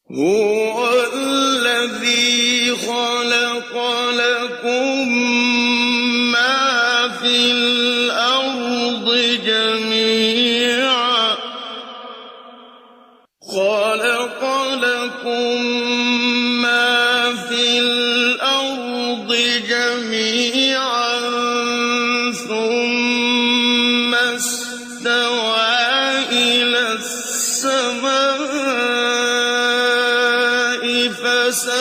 هو الذي خلق لكم ما في الأرض جميعا خلق لكم ما في الأرض جميعا ثم استوى إلى السماء فسواهن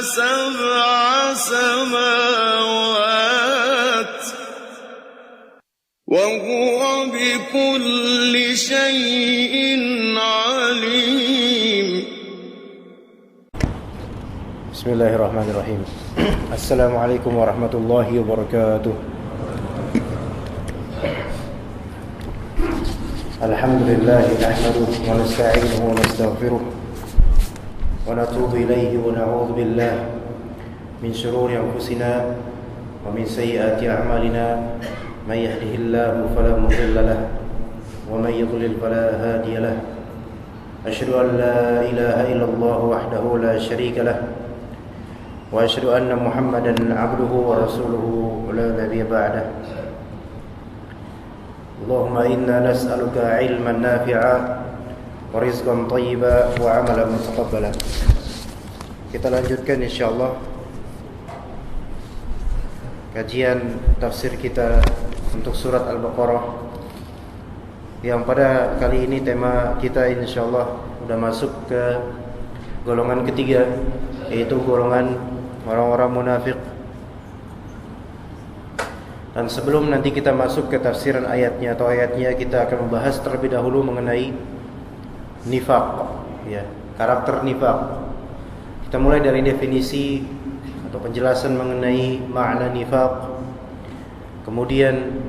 سبع سماوات وهو بكل شيء عليم. بسم الله الرحمن الرحيم. السلام عليكم ورحمة الله وبركاته. الحمد لله نحمده ونستعينه ونستغفره ونتوب إليه ونعوذ بالله من شرور أنفسنا ومن سيئات أعمالنا من يهده الله فلا مضل له ومن يضلل فلا هادي له أشهد أن لا إله إلا الله وحده لا شريك له وأشهد أن محمدا عبده ورسوله لا نبي بعده. اللهم إنا نسألك علما نافعا ورزقا طيبا وعملا متقبلا. Kita lanjutkan insyaallah kajian tafsir kita untuk surat Al-Baqarah, yang pada kali ini tema kita insyaallah sudah masuk ke golongan ketiga, yaitu golongan orang-orang munafik. Dan sebelum nanti kita masuk ke tafsiran ayatnya atau ayatnya, kita akan membahas terlebih dahulu mengenai nifaq, ya, karakter nifaq. Kita mulai dari definisi atau penjelasan mengenai makna nifaq, kemudian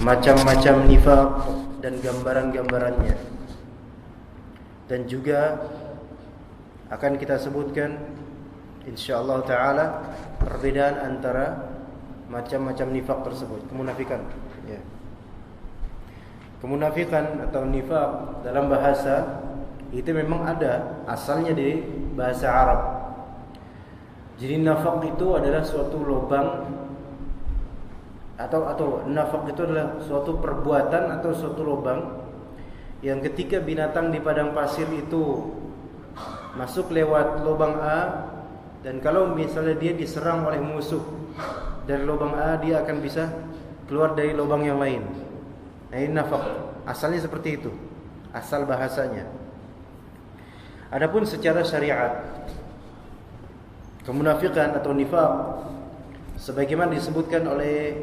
macam-macam nifaq dan gambaran-gambarannya, dan juga akan kita sebutkan insyaallah taala perbedaan antara macam-macam nifaq tersebut, kemunafikan, ya. Kemunafikan atau nifaq dalam bahasa itu memang ada asalnya di bahasa Arab. Jadi nafaq itu adalah suatu lubang atau nafaq itu adalah suatu perbuatan atau suatu lubang yang ketika binatang di padang pasir itu masuk lewat lubang A, dan kalau misalnya dia diserang oleh musuh dari lubang A, dia akan bisa keluar dari lubang yang lain. Nah, ini nafaq. Asalnya seperti itu, asal bahasanya. Adapun secara syariat, kemunafikan atau nifaq sebagaimana disebutkan oleh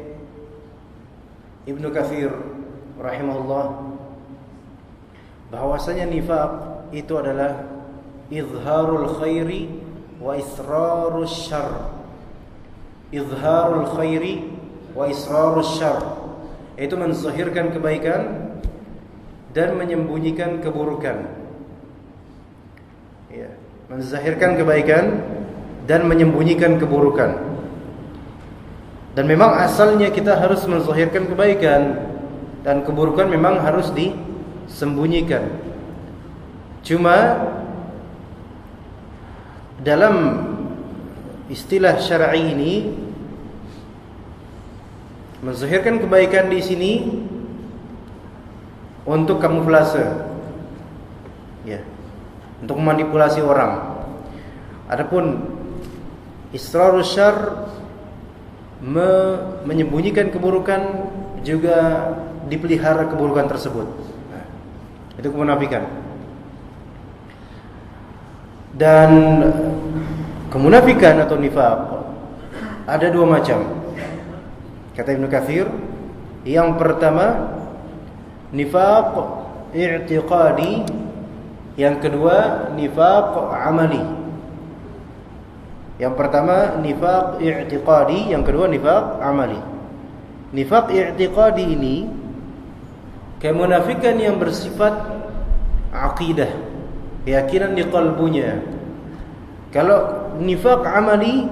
Ibnu Katsir rahimahullah, bahwasanya nifaq itu adalah izharul khairi wa israrus syarr. Izharul khairi wa israrus syarr, yaitu menzahirkan kebaikan dan menyembunyikan keburukan. Ya, menzahirkan kebaikan dan menyembunyikan keburukan. Dan memang asalnya kita harus menzahirkan kebaikan, dan keburukan memang harus disembunyikan. Cuma dalam istilah syar'i ini, menzahirkan kebaikan di sini untuk kamuflase, ya, untuk memanipulasi orang. Adapun israrus syarr, menyembunyikan keburukan, juga dipelihara keburukan tersebut. Nah, itu kemunafikan. Dan kemunafikan atau nifaq ada dua macam, kata Ibnu Katsir. Yang pertama nifaq i'tiqadi, yang kedua nifaq amali. Yang pertama nifaq i'tiqadi, yang kedua nifaq amali. Nifaq i'tiqadi ini kemunafikan yang bersifat aqidah, keyakinan di qalbunya. Kalau nifaq amali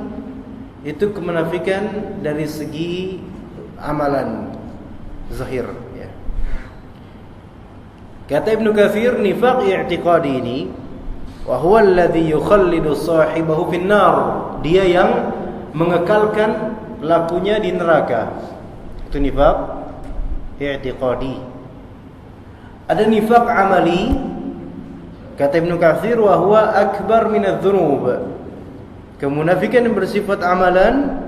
itu kemunafikan dari segi amalan zahir, ya. Kata Ibnu Katsir, nifaq i'tiqadi ini wa huwa alladhi yukhallidu sahibahu finnar. Dia yang mengekalkan pelakunya di neraka. Itu nifaq i'tiqadi. Ada nifaq amali. Kata Ibnu Katsir, wa huwa akbar minadz-dzunub. Kemunafikan yang bersifat amalan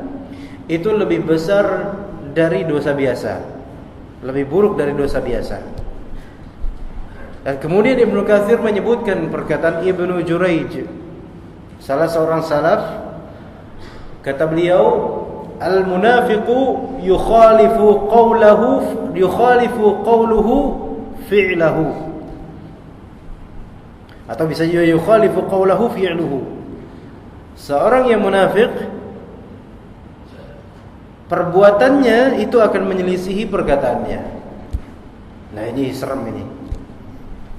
itu lebih besar dari dosa biasa. Lebih buruk dari dosa biasa. Dan kemudian Ibnu Katsir menyebutkan perkataan Ibnu Jurayj, salah seorang salaf. Kata beliau, al-munafiqu yukhalifu qawluhu fi'lahu. Atau bisa juga yukhalifu qawlahu fi'luhu. Seorang yang munafik, perbuatannya itu akan menyelisihi perkataannya. Nah, ini serem ini.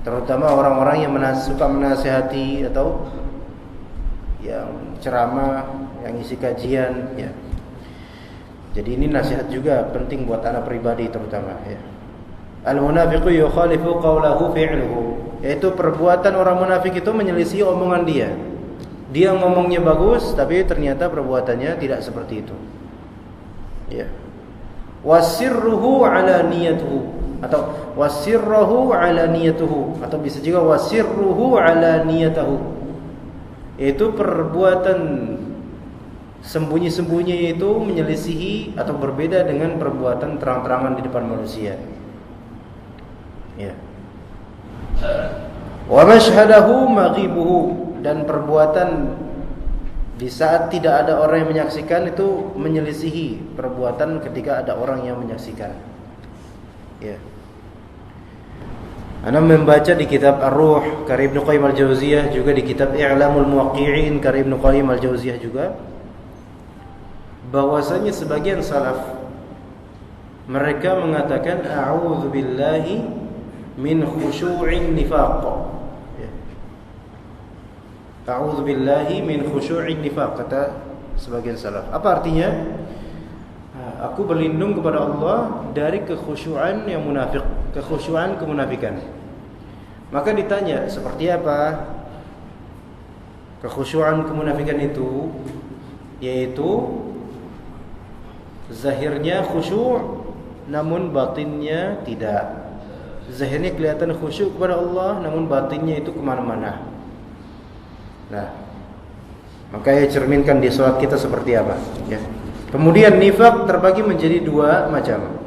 Terutama orang-orang yang suka menasihati atau yang ceramah, yang isi kajian, ya. Jadi ini nasihat juga penting buat anak pribadi terutama, ya. Al-munafiqu yukhalifu qawlahu fi'luhu. Yaitu perbuatan orang munafik itu menyelisih omongan dia. Dia ngomongnya bagus tapi ternyata perbuatannya tidak seperti itu. Ya. Wasirruhu ala niyatuhu, atau wasirruhu ala niyatuhu, atau bisa juga wasirruhu ala niyatahu. Itu perbuatan sembunyi-sembunyi itu menyelisihi atau berbeda dengan perbuatan terang-terangan di depan manusia. Ya. Wa mashhadahu maghibuhu, dan perbuatan di saat tidak ada orang yang menyaksikan itu menyelisihi perbuatan ketika ada orang yang menyaksikan. Ya. Ana membaca di kitab Ar-Ruh karya Ibnu Qayyim Al-Jauziyah, juga di kitab I'lamul Muwaqqi'in karya Ibnu Qayyim Al-Jauziyah juga, bahwasanya sebagian salaf mereka mengatakan a'udzu billahi min khusyu'in nifaq. Ya. A'udzu billahi min khusyu'in nifaq, kata sebagian salaf. Apa artinya? Aku berlindung kepada Allah dari kekhusyuan yang munafik, kekhusyuan kemunafikan. Maka ditanya, seperti apa kekhusyuan kemunafikan itu? Yaitu zahirnya khusyuk namun batinnya tidak. Zahirnya kelihatan khusyuk kepada Allah namun batinnya itu kemana-mana. Nah, maka ya cerminkan di salat kita seperti apa, ya. Kemudian nifaq terbagi menjadi dua macam.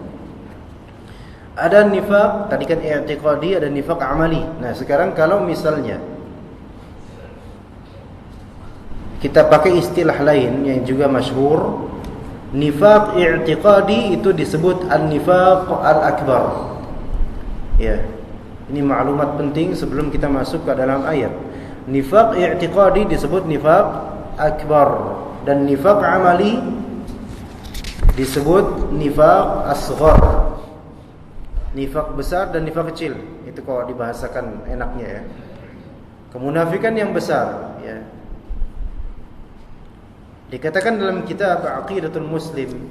Ada nifaq tadi kan i'tiqadi, ada nifaq amali. Nah, sekarang kalau misalnya kita pakai istilah lain yang juga masyhur, nifaq i'tiqadi itu disebut an-nifaq al-akbar. Ya. Ini maklumat penting sebelum kita masuk ke dalam ayat. Nifaq i'tiqadi disebut nifaq akbar, dan nifaq amali disebut nifaq asghar. Nifaq besar dan nifaq kecil. Itu kalau dibahasakan enaknya, ya. Kemunafikan yang besar, ya. Dikatakan dalam kitab Aqidatul Muslim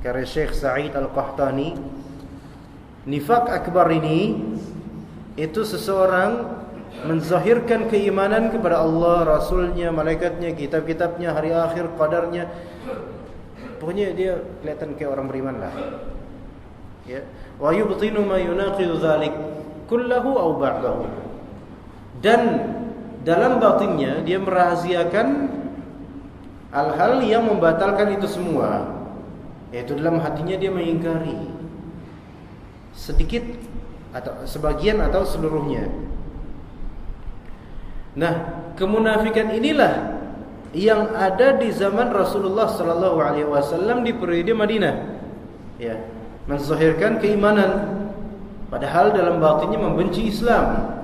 karya Syekh Sa'id Al-Qahtani, nifaq akbar ini itu seseorang menzahirkan keimanan kepada Allah, Rasulnya, malaikatnya, kitab-kitabnya, hari akhir, qadarnya. Pokoknya dia kelihatan kayak orang beriman lah. Ya. Wa yubtinu ma yunaqidu dzalik kullahu aw ba'dahu. Dan dalam batinnya dia merahasiakan hal-hal yang membatalkan itu semua. Yaitu dalam hatinya dia mengingkari sedikit atau sebagian atau seluruhnya. Nah, kemunafikan inilah yang ada di zaman Rasulullah sallallahu alaihi wasallam di periode Madinah. Ya, menzahirkan keimanan padahal dalam batinnya membenci Islam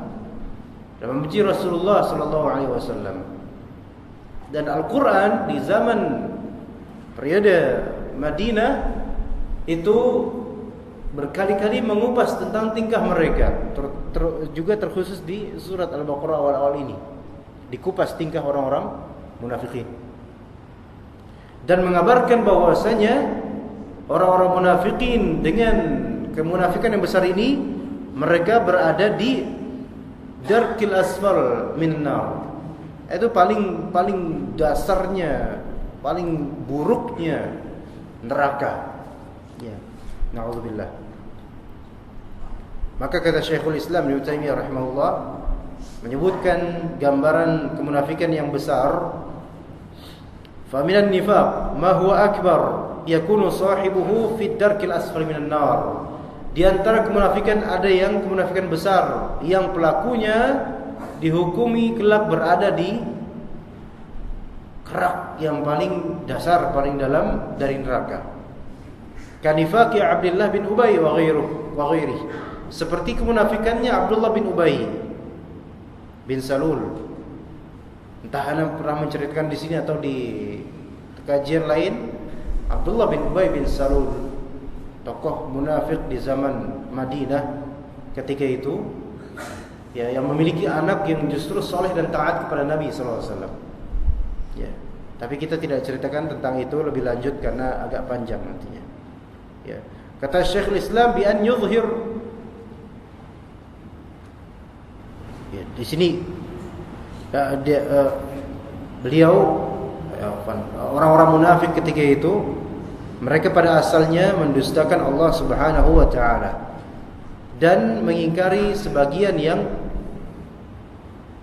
dan membenci Rasulullah sallallahu alaihi wasallam. Dan Al-Qur'an di zaman periode Madinah itu berkali-kali mengupas tentang tingkah mereka, juga terkhusus di surat Al-Baqarah awal-awal ini dikupas tingkah orang-orang munafikin dan mengabarkan bahwasanya orang-orang munafikin dengan kemunafikan yang besar ini mereka berada di darkil asfal min nar. Itu paling dasarnya, paling buruknya neraka. Ya, na'udzubillah. Maka kata Syekhul Islam Ibnu Taimiyah rahimahullah menyebutkan gambaran kemunafikan yang besar. Fa minan nifaq ma huwa akbar yakunu sahibuhu fi darkil asfal minan nar. Di antara kemunafikan ada yang kemunafikan besar yang pelakunya dihukumi kelak berada di kerak yang paling dasar, paling dalam dari neraka. Kanifaqi Abdullah bin Ubay wa ghairihi. Seperti kemunafikannya Abdullah bin Ubay bin Salul. Entah ana pernah menceritakan di sini atau di kajian lain. Abdullah bin Ubay bin Salul, tokoh munafik di zaman Madinah ketika itu, ya, yang memiliki anak yang justru soleh dan taat kepada Nabi SAW. Ya, tapi kita tidak ceritakan tentang itu lebih lanjut karena agak panjang nantinya. Ya, kata Syekhul Islam bi an yuzhir. Ya, di sini beliau orang-orang munafik ketika itu mereka pada asalnya mendustakan Allah Subhanahu wa taala dan mengingkari sebagian yang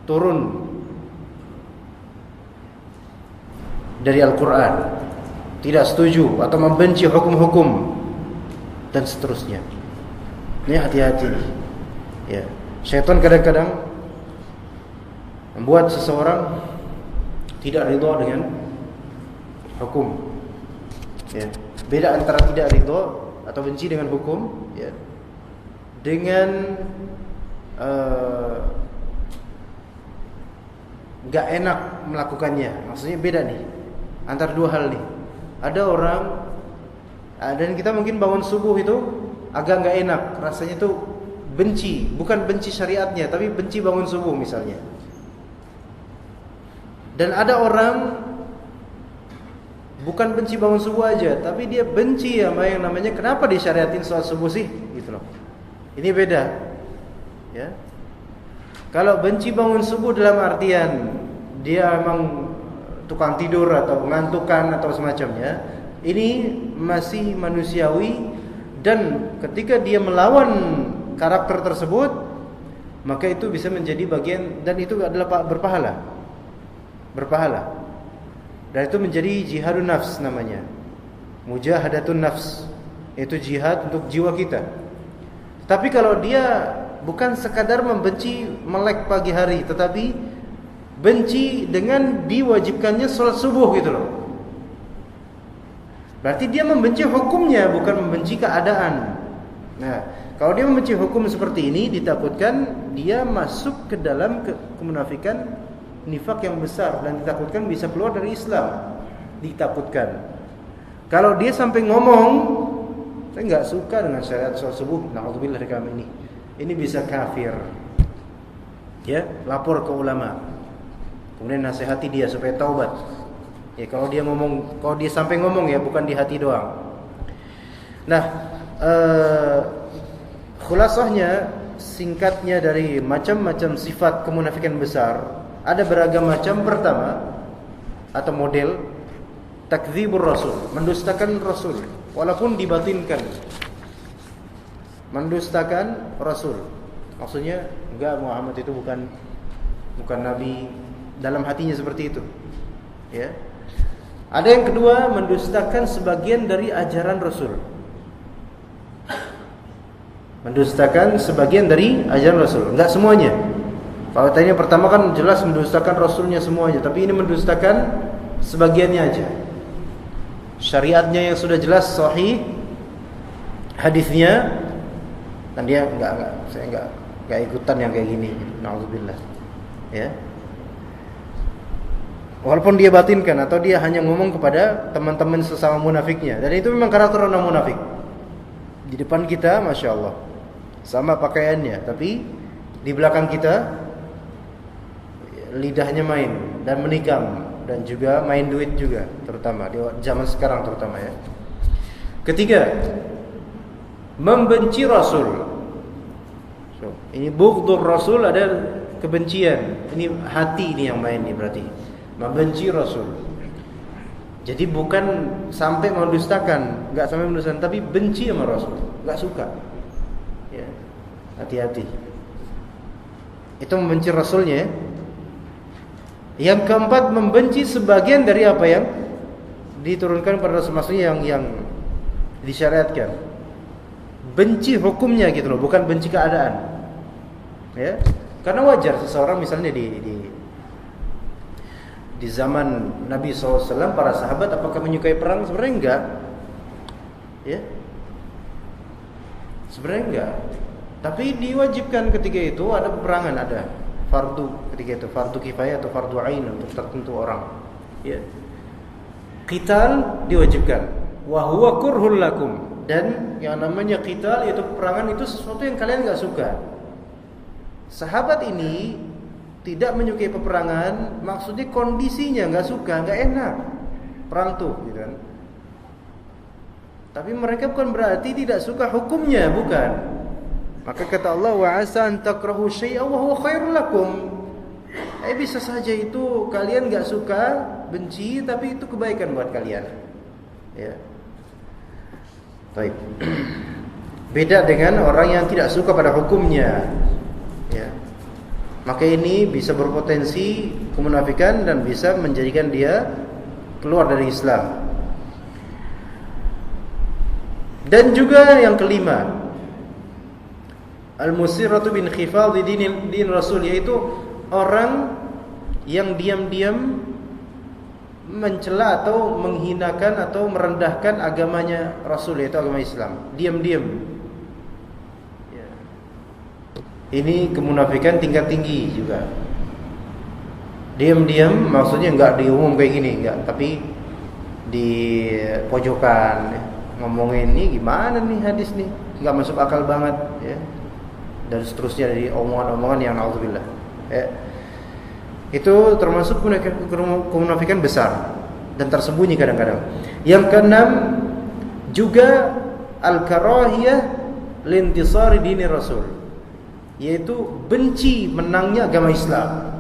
turun dari Al-Qur'an, tidak setuju atau membenci hukum-hukum dan seterusnya. Ini hati-hati. Ya, syaitan kadang-kadang membuat seseorang tidak ridha dengan hukum. Ya, beda antara tidak ridha atau benci dengan hukum, ya, dengan gak enak melakukannya. Maksudnya beda nih antara dua hal nih. Ada orang dan kita mungkin bangun subuh itu agak gak enak, rasanya tuh benci, bukan benci syariatnya, tapi benci bangun subuh misalnya. Dan ada orang bukan benci bangun subuh aja, tapi dia benci sama yang namanya kenapa disyariatin sholat subuh sih, gitu loh. Ini beda. Ya. Kalau benci bangun subuh dalam artian dia memang tukang tidur atau mengantukkan atau semacamnya, ini masih manusiawi, dan ketika dia melawan karakter tersebut, maka itu bisa menjadi bagian, dan itu adalah berpahala. Dan itu menjadi jihadun nafs namanya. Mujahadatun nafs, itu jihad untuk jiwa kita. Tapi kalau dia bukan sekadar membenci melek pagi hari, tetapi benci dengan diwajibkannya sholat subuh gitu loh, berarti dia membenci hukumnya, bukan membenci keadaan. Nah, kalau dia membenci hukum seperti ini, ditakutkan dia masuk ke dalam kemunafikan, nifak yang besar, dan ditakutkan bisa keluar dari Islam. Ditakutkan. Kalau dia sampai ngomong, saya nggak suka dengan syariat sholat subuh, na'udzubillah dari kami ini bisa kafir. Ya, lapor ke ulama. Kemudian nasihati dia supaya taubat. Ya, kalau dia sampai ngomong, ya bukan di hati doang. Nah, khulasahnya, singkatnya dari macam-macam sifat kemunafikan besar, ada beragam macam. Pertama atau model, takdzibur rasul, mendustakan rasul walaupun dibatinkan. Mendustakan rasul, maksudnya enggak, Muhammad itu bukan nabi, dalam hatinya seperti itu. Ya. Ada yang kedua, mendustakan sebagian dari ajaran rasul. Mendustakan sebagian dari ajaran rasul, enggak semuanya. Kalau tadi yang pertama kan jelas mendustakan rasulnya semuanya, tapi ini mendustakan sebagiannya aja. Syariatnya yang sudah jelas sahih, hadisnya, dan dia saya enggak ikutan yang kayak gini. Na'udzubillah. Ya. Walaupun dia batinkan atau dia hanya ngomong kepada teman-teman sesama munafiknya, dan itu memang karakter orang munafik. Di depan kita, masya Allah, sama pakaiannya, tapi di belakang kita lidahnya main dan menikam, dan juga main duit juga, terutama di zaman sekarang terutama, ya. Ketiga, membenci Rasul. So, ini bughdhur Rasul ada kebencian. Ini hati ini yang main nih berarti. Membenci Rasul. Jadi bukan sampai mendustakan, enggak sampai mendustakan, tapi benci sama Rasul, enggak suka. Ya. Hati-hati. Itu membenci Rasulnya. Yang keempat, membenci sebagian dari apa yang diturunkan pada Rasul, maksudnya yang disyariatkan. Benci hukumnya gitu loh, bukan benci keadaan. Ya. Karena wajar seseorang misalnya di zaman Nabi SAW, para sahabat apakah menyukai perang? Sebenarnya enggak. Ya. Sebenarnya enggak. Tapi diwajibkan ketika itu ada peperangan, ada fardu ketika itu, fardu kifayah atau fardu ain untuk tertentu orang. Ya. Qital diwajibkan. Wa huwa kurhul lakum. Dan yang namanya qital yaitu peperangan itu sesuatu yang kalian enggak suka. Sahabat ini tidak menyukai peperangan, maksudnya kondisinya enggak suka, enggak enak perang tuh, gitu kan. Tapi mereka bukan berarti tidak suka hukumnya, bukan. Maka kata Allah, wa asa an takrahu syai'an wa huwa khairul lakum. Bisa saja itu kalian enggak suka, benci, tapi itu kebaikan buat kalian. Ya. Baik. Beda dengan orang yang tidak suka pada hukumnya. Ya. Maka ini bisa berpotensi kemunafikan dan bisa menjadikan dia keluar dari Islam. Dan juga yang kelima, al-musirratu bin khifadhi din Rasul, yaitu orang yang diam-diam mencela atau menghinakan atau merendahkan agamanya Rasul, yaitu agama Islam. Diam-diam. Ya. Ini kemunafikan tingkat tinggi juga. Diam-diam maksudnya enggak di umum kayak gini, enggak, tapi di pojokan, ya. Ngomongin ini gimana nih hadis nih, enggak masuk akal banget, ya. Dan seterusnya dari omongan-omongan yang naudzubillah. Ya. Itu termasuk kemunafikan besar dan tersembunyi kadang-kadang. Yang keenam juga al-karahiyah lintisari dini Rasul, yaitu benci menangnya agama Islam.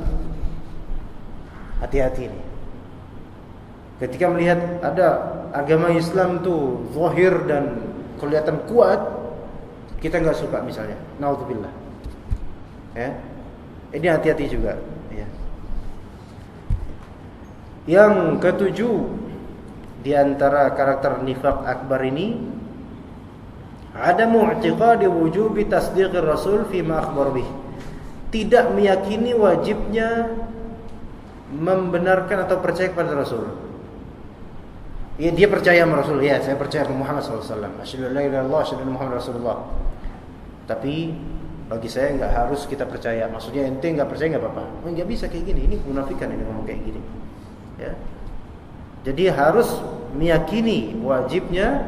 Hati-hati nih. Ketika melihat ada agama Islam tuh zahir dan kelihatan kuat, kita enggak suka misalnya. Naudzubillah. Ya. Ini hati-hati juga, ya. Yang ketujuh di antara karakter nifaq akbar ini, ada mu'tiqadi wujubi tasdiqir Rasul fi ma akhbar bih. Tidak meyakini wajibnya membenarkan atau percaya kepada Rasul. Ya, dia percaya sama Rasul, ya, saya percaya kepada Muhammad SAW. Asyhadu an la ilaha illallah, asyhadu anna Muhammadar Rasulullah. Tapi bagi saya enggak harus kita percaya. Maksudnya ente enggak percaya enggak apa-apa. Enggak bisa kayak gini. Ini kemunafikan ini ngomong kayak gini. Ya. Jadi harus meyakini wajibnya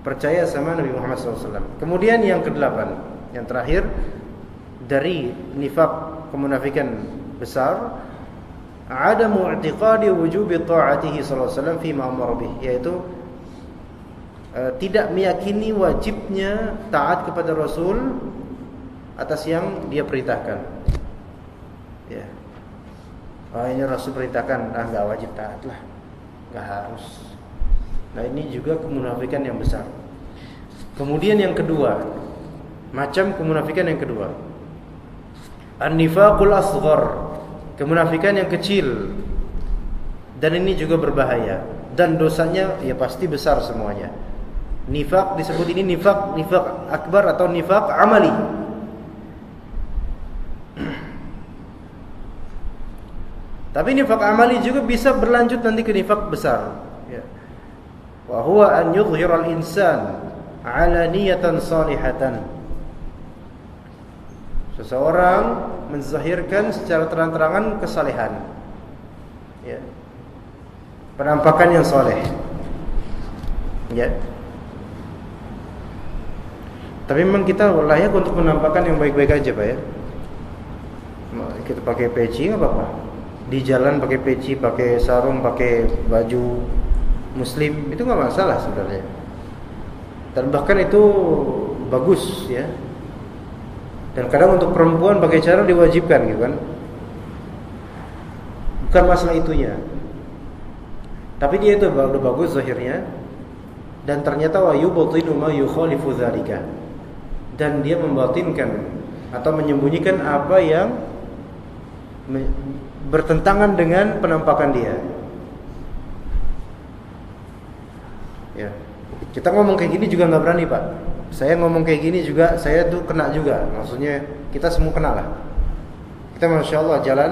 percaya sama Nabi Muhammad SAW. Kemudian yang kedelapan, yang terakhir dari nifaq kemunafikan besar, ada mu'tiqadi wujubi ta'atihi sallallahu alaihi wasallam fi ma amara bih, yaitu tidak meyakini wajibnya taat kepada Rasul atas yang dia perintahkan. Ya. Ini Rasul perintahkan, enggak wajib taat lah. Enggak harus. Nah, ini juga kemunafikan yang besar. Kemudian yang kedua, macam kemunafikan yang kedua, an-nifaqul asghar, kemunafikan yang kecil. Dan ini juga berbahaya dan dosanya ya pasti besar semuanya. Nifaq disebut ini nifaq akbar atau nifaq amali. Tapi nifaq amali juga bisa berlanjut nanti ke nifaq besar, ya. Wa huwa an yudhhiral insan ala niyatan salihatan. Seseorang menzahirkan secara terang-terangan kesalehan, ya. Penampakan yang saleh, ya. Tapi memang kita layak untuk menampakkan yang baik-baik aja, Pak, ya. Kita pakai peci enggak apa-apa. Di jalan pakai peci, pakai sarung, pakai baju muslim, itu enggak masalah sebenarnya. Dan bahkan itu bagus, ya. Dan kadang untuk perempuan pakai cara diwajibkan gitu kan. Bukan masalah itunya. Tapi dia itu udah bagus zahirnya, dan ternyata wa yubtinu ma yukhalifu dzalika. Dan dia membatinkan atau menyembunyikan apa yang bertentangan dengan penampakan dia. Ya. Kita ngomong kayak gini juga nggak berani, Pak. Saya ngomong kayak gini juga, saya tuh kena juga. Maksudnya kita semua kena lah. Kita masya Allah jalan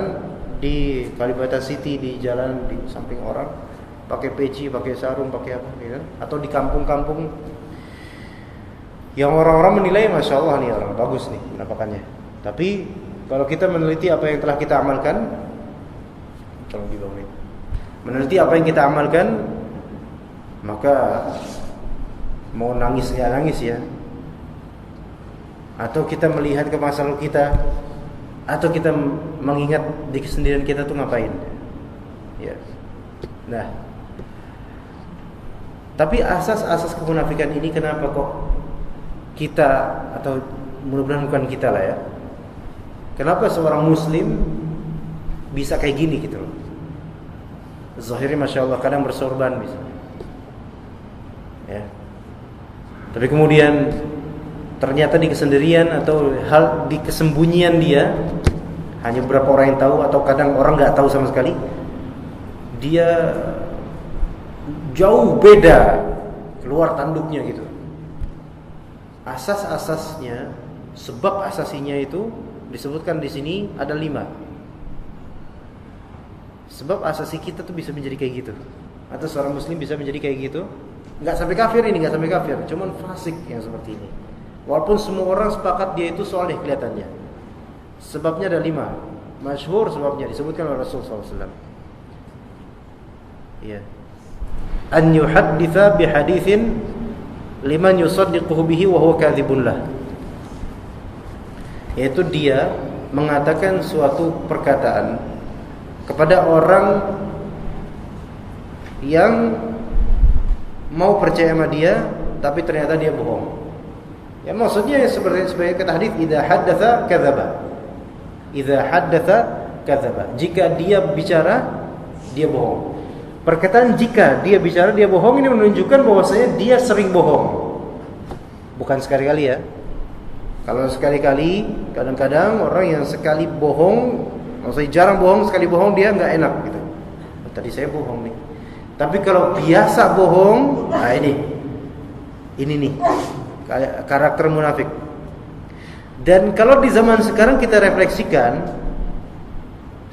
di Kalibata City, di jalan di samping orang, pakai peci, pakai sarung, pakai apa, gitu kan? Atau di kampung-kampung yang orang-orang menilai masya Allah nih orang bagus nih penampakannya. Tapi kalau kita meneliti apa yang telah kita amalkan, tolong dibangunin. Meneliti apa yang kita amalkan, maka mau nangis ya nangis ya. Atau kita melihat ke masa lalu kita, atau kita mengingat di kesendirian kita tuh ngapain. Ya. Nah, tapi asas-asas kemunafikan ini kenapa kok kita, atau mudah-mudahan bukan kita lah ya, kenapa seorang muslim bisa kayak gini gitu loh. Zahirnya masya Allah kadang bersorban bisa, ya. Tapi kemudian ternyata di kesendirian atau hal di kesembunyian dia, hanya beberapa orang yang tahu, atau kadang orang nggak tahu sama sekali, dia jauh beda, keluar tanduknya gitu. Asas-asasnya, sebab asasinya itu disebutkan di sini ada 5. Sebab asasi kita tuh bisa menjadi kayak gitu, atau seorang muslim bisa menjadi kayak gitu. Nggak sampai kafir ini, nggak sampai kafir, cuman fasik yang seperti ini. Walaupun semua orang sepakat dia itu soleh kelihatannya. Sebabnya ada 5, masyhur sebabnya disebutkan oleh Rasulullah SAW. Ya. An yuhadditha bihadithin liman yusaddiquhu bihi wa huwa kadzibun lah. Yaitu dia mengatakan suatu perkataan kepada orang yang mau percaya sama dia, tapi ternyata dia bohong. Ya maksudnya seperti kata hadis, idza haddatsa kadzaba. Idza haddatsa kadzaba. Jika dia bicara, dia bohong. Perkataan jika dia bicara dia bohong ini menunjukkan bahwasanya dia sering bohong. Bukan sekali-kali ya. Kalau sekali-kali, kadang-kadang orang yang sekali bohong, maksudnya jarang bohong, sekali bohong dia nggak enak gitu. Oh, tadi saya bohong nih. Tapi kalau biasa bohong, nah ini nih karakter munafik. Dan kalau di zaman sekarang kita refleksikan,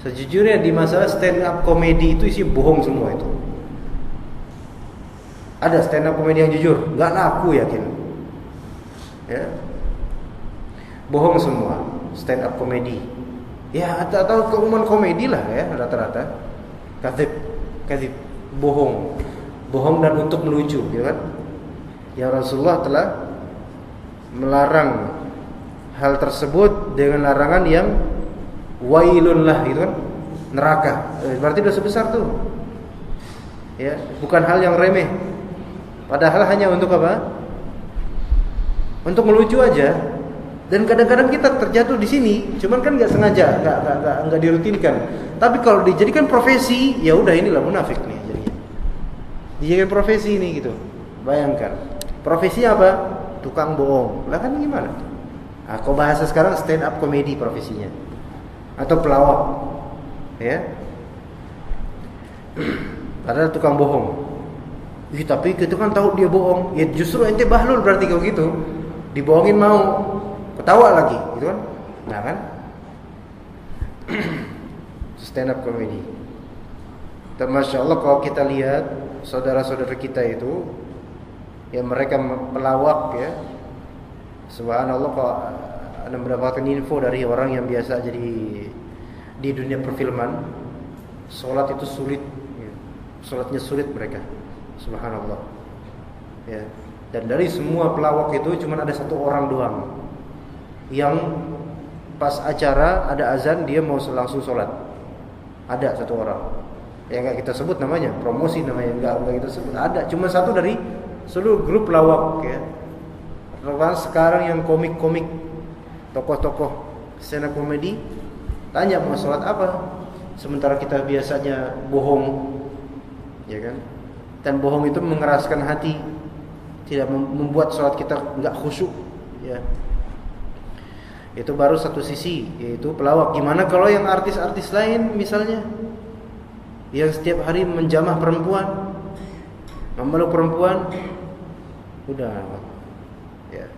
sejujurnya di masalah stand up comedy itu isi bohong semua itu. Ada stand up comedy yang jujur, nggak laku yakin. Ya, bohong semua stand up comedy. Ya atau keumuman komedi lah ya rata-rata. Kadzib, bohong dan untuk melucu, gitu kan? Ya Rasulullah telah melarang hal tersebut dengan larangan yang wailun lah, gitu kan? Neraka. Berarti dosa besar tuh. Ya, bukan hal yang remeh. Padahal hanya untuk apa? Untuk melucu aja. Dan kadang-kadang kita terjatuh di sini, cuman kan nggak sengaja, nggak dirutinkan. Tapi kalau dijadikan profesi, ya udah inilah munafik nih jadinya. Dijadikan profesi ini gitu. Bayangkan, profesi apa? Tukang bohong. Lah kan gimana? Nah, kalau bahasa sekarang stand up comedy profesinya, atau pelawak, ya. Padahal tukang bohong. Tapi kita kan tahu dia bohong. Ya justru ente bahlul berarti kalau gitu. Dibohongin mau. Ketawa lagi, gitu kan? Nah kan? Stand up comedy. Dan Masya Allah kalau kita lihat saudara-saudara kita itu, ya mereka pelawak ya. Subhanallah kalau Anda mendapatkan info dari orang yang biasa jadi di dunia perfilman, sholat itu sulit, ya. Sholatnya sulit mereka. Subhanallah. Ya. Dan dari semua pelawak itu cuma ada 1 orang doang yang pas acara ada azan dia mau langsung sholat. Ada 1 orang yang nggak kita sebut namanya, promosi namanya, nggak kita sebut. Ada cuma 1 dari seluruh grup pelawak ya. Sekarang yang komik-komik tokoh-tokoh stand up komedi, tanya mau sholat apa, sementara kita biasanya bohong, ya kan? Dan bohong itu mengeraskan hati, tidak membuat sholat kita enggak khusyuk, ya. Itu baru satu sisi, yaitu pelawak. Gimana kalau yang artis-artis lain misalnya, yang setiap hari menjamah perempuan, memeluk perempuan, udah, ya.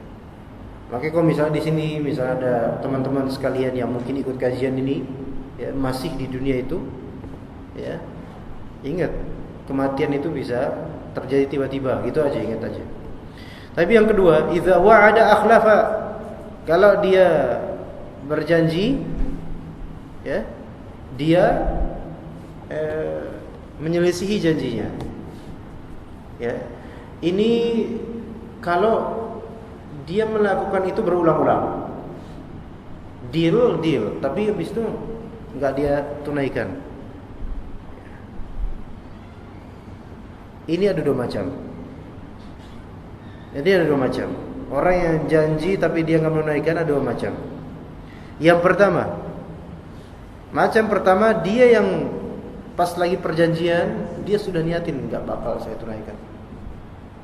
Makanya kalau misalnya di sini, misalnya ada teman-teman sekalian yang mungkin ikut kajian ini, ya, masih di dunia itu, ya, ingat kematian itu bisa terjadi tiba-tiba, gitu aja, ingat aja. Tapi yang kedua, idza wa'ada akhlafa, kalau dia berjanji, ya, dia menyelisihi janjinya. Ya, ini kalau dia melakukan itu berulang-ulang, deal, tapi habis itu enggak dia tunaikan. Ini ada dua macam. Jadi ada dua macam. Orang yang janji tapi dia enggak menunaikan ada dua macam. Yang pertama, macam pertama, dia yang pas lagi perjanjian dia sudah niatin enggak bakal saya tunaikan.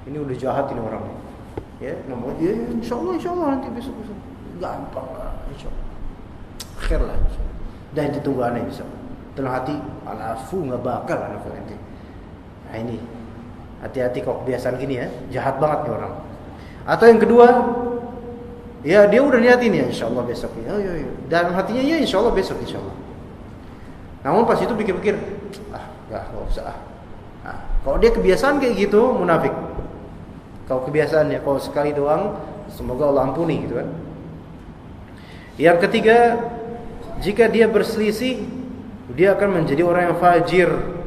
Ini udah jahat ini orang. Ya, ngomong ya insyaallah nanti besok. Gampang lah insyaallah. Akhir lah. Dan ditunggu aneh insyaallah. Dalam hati, alafu enggak bakal anak nanti. Nah ini. Hati-hati kok kebiasaan gini ya, jahat banget nih orang. Atau yang kedua, ya dia udah niatin ya insyaallah besok ya. Dalam hatinya ya insyaallah besok insyaallah. Namun pas itu pikir-pikir, enggak usah. Nah, kalau dia kebiasaan kayak gitu, munafik. Kalau kebiasaannya, kalau sekali doang, semoga Allah ampuni gitu kan. Yang ketiga, jika dia berselisih, dia akan menjadi orang yang fajir.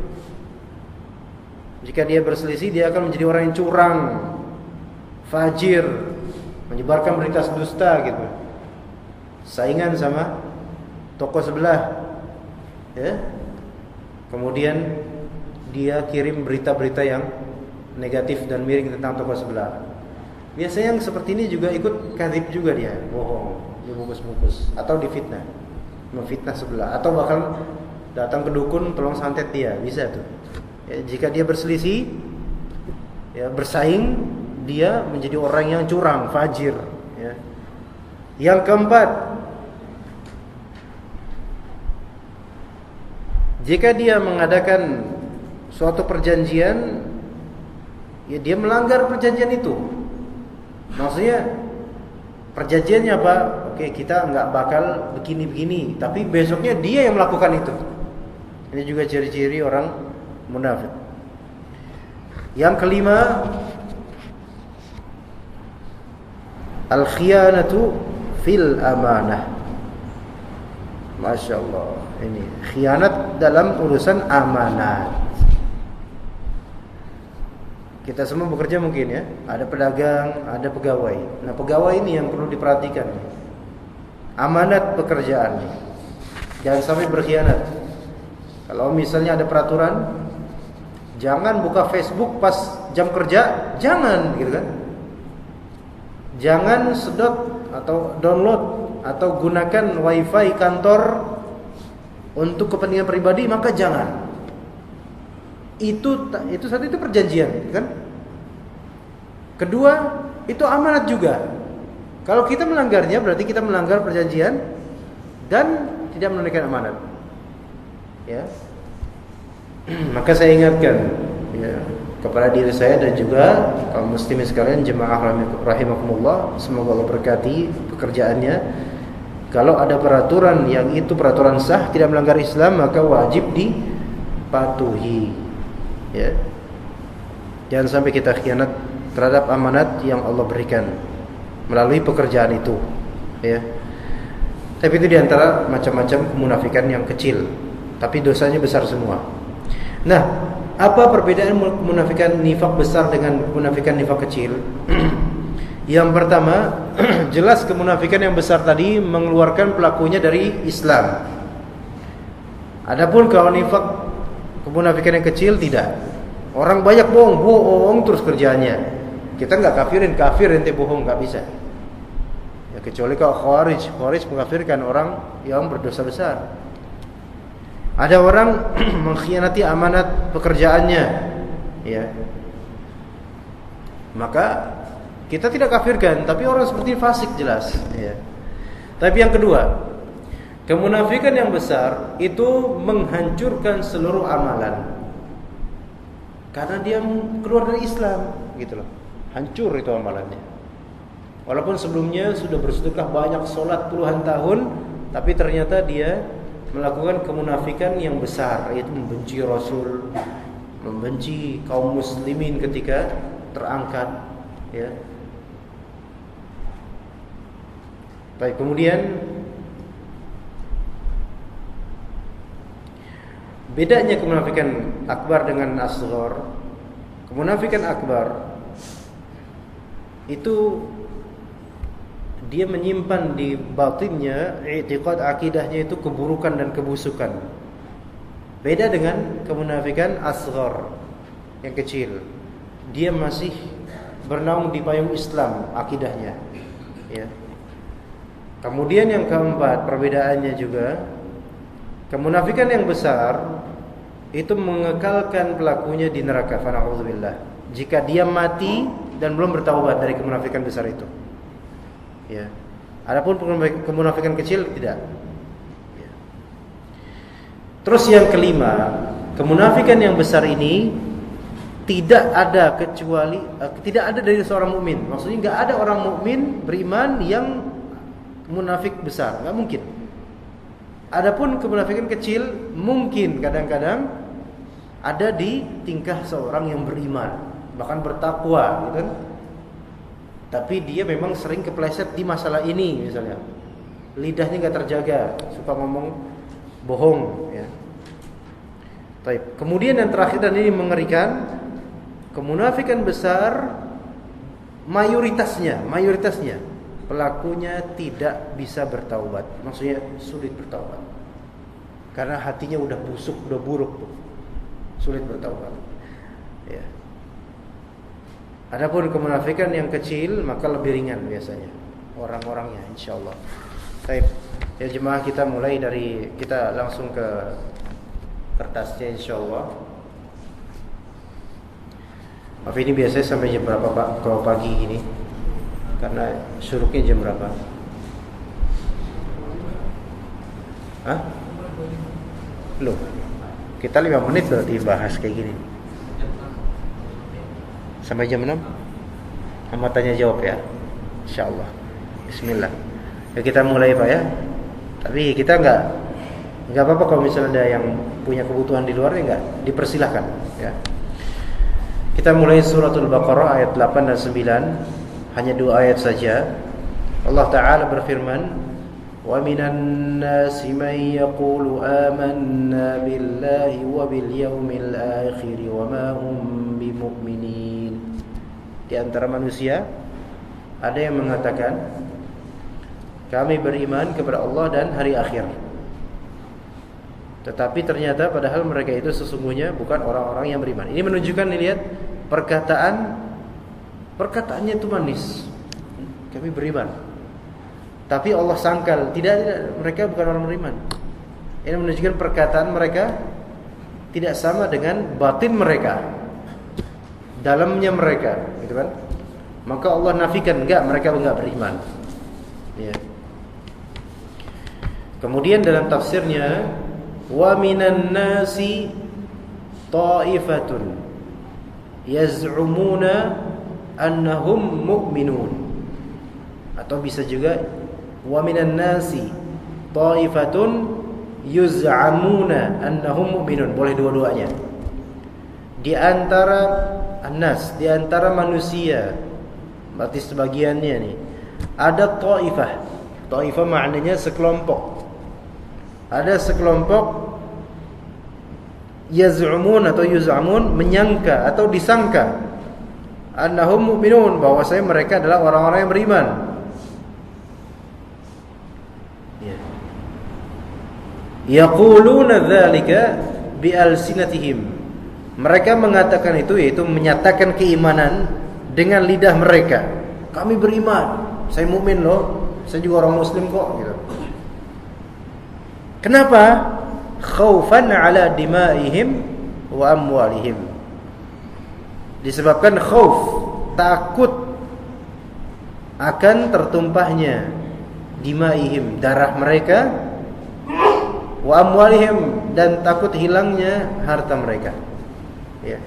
Jika dia berselisih, dia akan menjadi orang yang curang, fajir, menyebarkan berita dusta gitu. Saingan sama toko sebelah. Ya. Kemudian dia kirim berita-berita yang negatif dan miring tentang toko sebelah. Biasanya yang seperti ini juga ikut kadzib juga dia, bohong, dia bungkus-bungkus atau difitnah, memfitnah sebelah, atau bahkan datang ke dukun tolong santet dia, bisa tuh. Ya, jika dia berselisih, ya bersaing, dia menjadi orang yang curang, fajir. Ya. Yang keempat, jika dia mengadakan suatu perjanjian, ya dia melanggar perjanjian itu. Maksudnya perjanjiannya apa? Oke, kita enggak bakal begini-begini, tapi besoknya dia yang melakukan itu. Ini juga ciri-ciri orang munafik. Yang kelima, al-khiyanatu fil amanah. Masya Allah, ini khianat dalam urusan amanat. Kita semua bekerja mungkin ya, ada pedagang, ada pegawai. Nah pegawai ini yang perlu diperhatikan, amanat pekerjaan, jangan sampai berkhianat. Kalau misalnya ada peraturan, jangan buka Facebook pas jam kerja, jangan gitu kan. Jangan sedot atau download atau gunakan wifi kantor untuk kepentingan pribadi, maka jangan. Itu satu, itu perjanjian kan. Kedua, itu amanat juga. Kalau kita melanggarnya berarti kita melanggar perjanjian dan tidak menunaikan amanat. Ya. Maka saya ingatkan ya, kepada diri saya dan juga kaum muslimin sekalian, jemaah rahimakumullah, semoga Allah berkati pekerjaannya. Kalau ada peraturan yang itu peraturan sah, tidak melanggar Islam, maka wajib dipatuhi. Ya. Jangan sampai kita khianat terhadap amanat yang Allah berikan melalui pekerjaan itu. Ya. Tapi itu diantara macam-macam kemunafikan yang kecil, tapi dosanya besar semua. Nah, apa perbedaan kemunafikan nifak besar dengan kemunafikan nifak kecil? Yang pertama, jelas kemunafikan yang besar tadi mengeluarkan pelakunya dari Islam. Adapun kalau nifak, kemunafikan yang kecil tidak. Orang banyak bohong terus kerjanya. Kita enggak kafirin, kafir ente bohong, enggak bisa. Ya, Kecuali kalau Khawarij mengkafirkan orang yang berdosa besar. Ada orang mengkhianati amanat pekerjaannya, ya. Maka kita tidak kafirkan, tapi orang seperti fasik jelas, ya. Tapi yang kedua, kemunafikan yang besar itu menghancurkan seluruh amalan. Karena dia keluar dari Islam, gitu loh. Hancur itu amalannya. Walaupun sebelumnya sudah bersedekah banyak, sholat puluhan tahun, tapi ternyata dia melakukan kemunafikan yang besar, yaitu membenci Rasul, membenci kaum muslimin ketika terangkat, ya. Baik, kemudian bedanya kemunafikan akbar dengan asghar. Kemunafikan akbar itu dia menyimpan di batinnya, i'tiqad akidahnya itu keburukan dan kebusukan. Beda dengan kemunafikan asghar yang kecil. Dia masih bernaung di payung Islam akidahnya, ya. Kemudian yang keempat, perbedaannya juga, kemunafikan yang besar itu mengekalkan pelakunya di neraka, fa na'udzubillah. Jika dia mati dan belum bertaubat dari kemunafikan besar itu. Ya. Adapun kemunafikan kecil tidak. Ya. Terus yang kelima, kemunafikan yang besar ini tidak ada kecuali tidak ada dari seorang mukmin. Maksudnya enggak ada orang mukmin beriman yang munafik besar, enggak mungkin. Adapun kemunafikan kecil mungkin kadang-kadang ada di tingkah seorang yang beriman, bahkan bertakwa, gitu kan. Tapi dia memang sering kepleset di masalah ini, misalnya lidahnya enggak terjaga, suka ngomong bohong, ya. Baik. Kemudian yang terakhir dan ini mengerikan, kemunafikan besar mayoritasnya pelakunya tidak bisa bertaubat. Maksudnya sulit bertaubat. Karena hatinya udah busuk, udah buruk tuh. Sulit bertaubat. Ya. Adapun kemunafikan yang kecil maka lebih ringan biasanya orang-orangnya, insyaallah. Baik. Ya jemaah, kita mulai dari, kita langsung ke kertasnya insyaallah. Maaf, ini biasanya sampai jam berapa Pak kalau pagi gini? Karena syuruknya jam berapa? Hah? Loh, kita 5 menit berarti bahas kayak gini. Sampai jam 6? Amat tanya jawab ya, insyaallah. Bismillah. Ya kita mulai Pak ya. Tapi kita enggak apa-apa kalau misalnya ada yang punya kebutuhan di luar, ya enggak, dipersilahkan ya. Kita mulai suratul Baqarah ayat 8 dan 9. Hanya 2 ayat saja. Allah Ta'ala berfirman, "Wa minan nasi man yaqulu amanna billahi wa bil yawmil akhir wa ma hum bimu'minin." Di antara manusia ada yang mengatakan, kami beriman kepada Allah dan hari akhir. Tetapi ternyata padahal mereka itu sesungguhnya bukan orang-orang yang beriman. Ini menunjukkan, lihat, perkataannya itu manis. Kami beriman. Tapi Allah sangkal, tidak, mereka bukan orang beriman. Ini menunjukkan perkataan mereka tidak sama dengan batin mereka, dalamnya mereka, gitu kan? Maka Allah nafikan, mereka enggak beriman. Ya. Kemudian dalam tafsirnya, wa minan nasi ta'ifatun yaz'umuna annahum mu'minun. Atau bisa juga wa minan nasi ta'ifatun yuz'amuna annahum mu'minun. Boleh dua-duanya. Di antara annas, di antara manusia, berarti sebagiannya nih, ada ta'ifah. Ta'ifah maknanya sekelompok. Ada sekelompok yaz'umun atau yuz'amun, menyangka atau disangka annahum mu'minun, bahwasanya mereka adalah orang-orang yang beriman. Ya. Yaquluna dzalika bi'alsinatihim. Mereka mengatakan itu, yaitu menyatakan keimanan dengan lidah mereka. Kami beriman, saya mukmin loh. saya juga orang muslim kok gitu. Kenapa? Khaufan ala dimaihim wa amwalihim. Disebabkan khauf, takut akan tertumpahnya dimaihim, darah mereka, wa amwalihim, dan takut hilangnya harta mereka. Ya.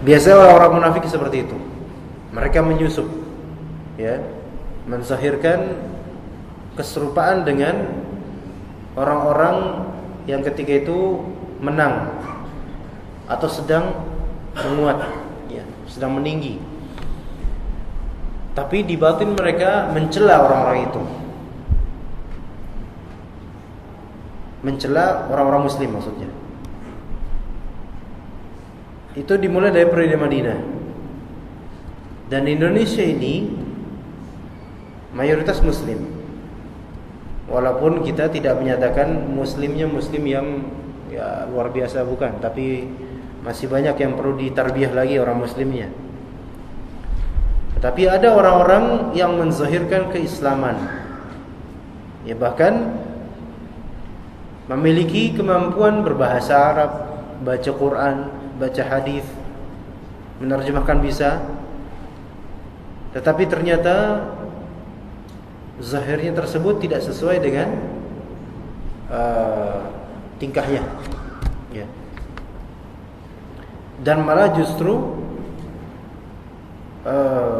Biasanya orang-orang munafik seperti itu. Mereka menyusup, ya, menzahirkan keserupaan dengan orang-orang yang ketika itu menang atau sedang menguat, ya, sedang meninggi. Tapi di batin mereka mencela orang-orang itu, mencela orang-orang muslim maksudnya. Itu dimulai dari periode Madinah. Dan Indonesia ini mayoritas muslim. Walaupun kita tidak menyatakan muslimnya muslim yang ya luar biasa, bukan, tapi masih banyak yang perlu ditarbiyah lagi orang muslimnya. Tapi ada orang-orang yang menzahirkan keislaman, ya, bahkan memiliki kemampuan berbahasa Arab, baca Quran, baca hadis, menerjemahkan bisa, tetapi ternyata zahirnya tersebut tidak sesuai dengan tingkahnya, ya. Dan malah justru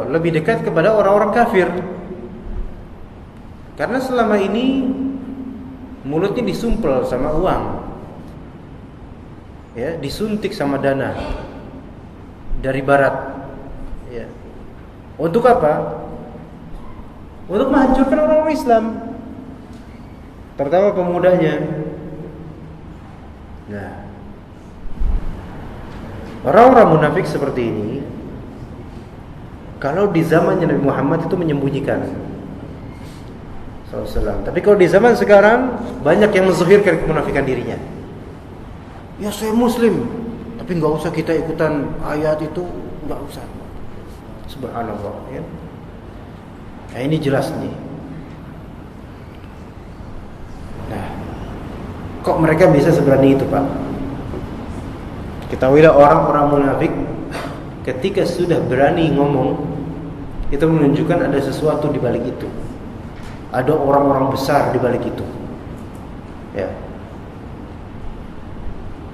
lebih dekat kepada orang-orang kafir, karena selama ini mulutnya disumpel sama uang, ya, disuntik sama dana dari barat, ya. Untuk apa? Untuk menghancurkan orang-orang Islam, terutama pemudanya. Nah, orang-orang munafik seperti ini, kalau di zamannya Nabi Muhammad itu menyembunyikan SAW. Tapi kalau di zaman sekarang banyak yang menzahirkan kemunafikan dirinya. Ya, saya muslim, tapi nggak usah kita ikutan ayat itu, nggak usah. Subhanallah, ya. Nah, ini jelas nih. Nah, kok mereka bisa seberani itu, Pak? Ketahuilah orang-orang munafik ketika sudah berani ngomong, itu menunjukkan ada sesuatu di balik itu. Ada orang-orang besar di balik itu. Ya.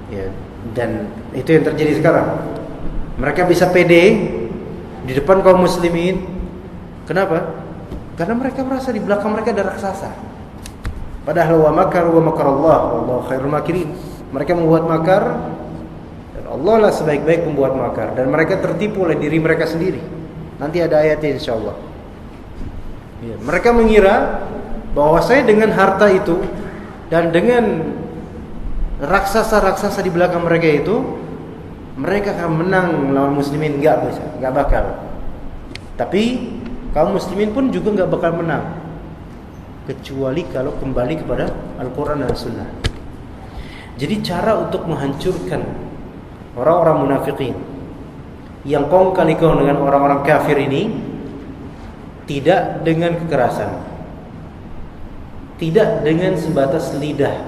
Ya, dan itu yang terjadi sekarang. Mereka bisa pede di depan kaum muslimin. Kenapa? Karena mereka merasa di belakang mereka ada raksasa. Padahal wa makaru wa makarallah wallahu khairul makirin. Mereka membuat makar, dan Allah lah sebaik-baik pembuat makar, dan mereka tertipu oleh diri mereka sendiri. Nanti ada ayatnya insyaallah. Ya, mereka mengira bahwa saya dengan harta itu dan dengan raksasa-raksasa di belakang mereka itu, mereka akan menang melawan muslimin. Enggak bisa, enggak bakal. Tapi kaum muslimin pun juga enggak bakal menang, kecuali kalau kembali kepada Al-Quran dan Sunnah. Jadi cara untuk menghancurkan orang-orang munafikin yang kong kali kong dengan orang-orang kafir ini, tidak dengan kekerasan, tidak dengan sebatas lidah,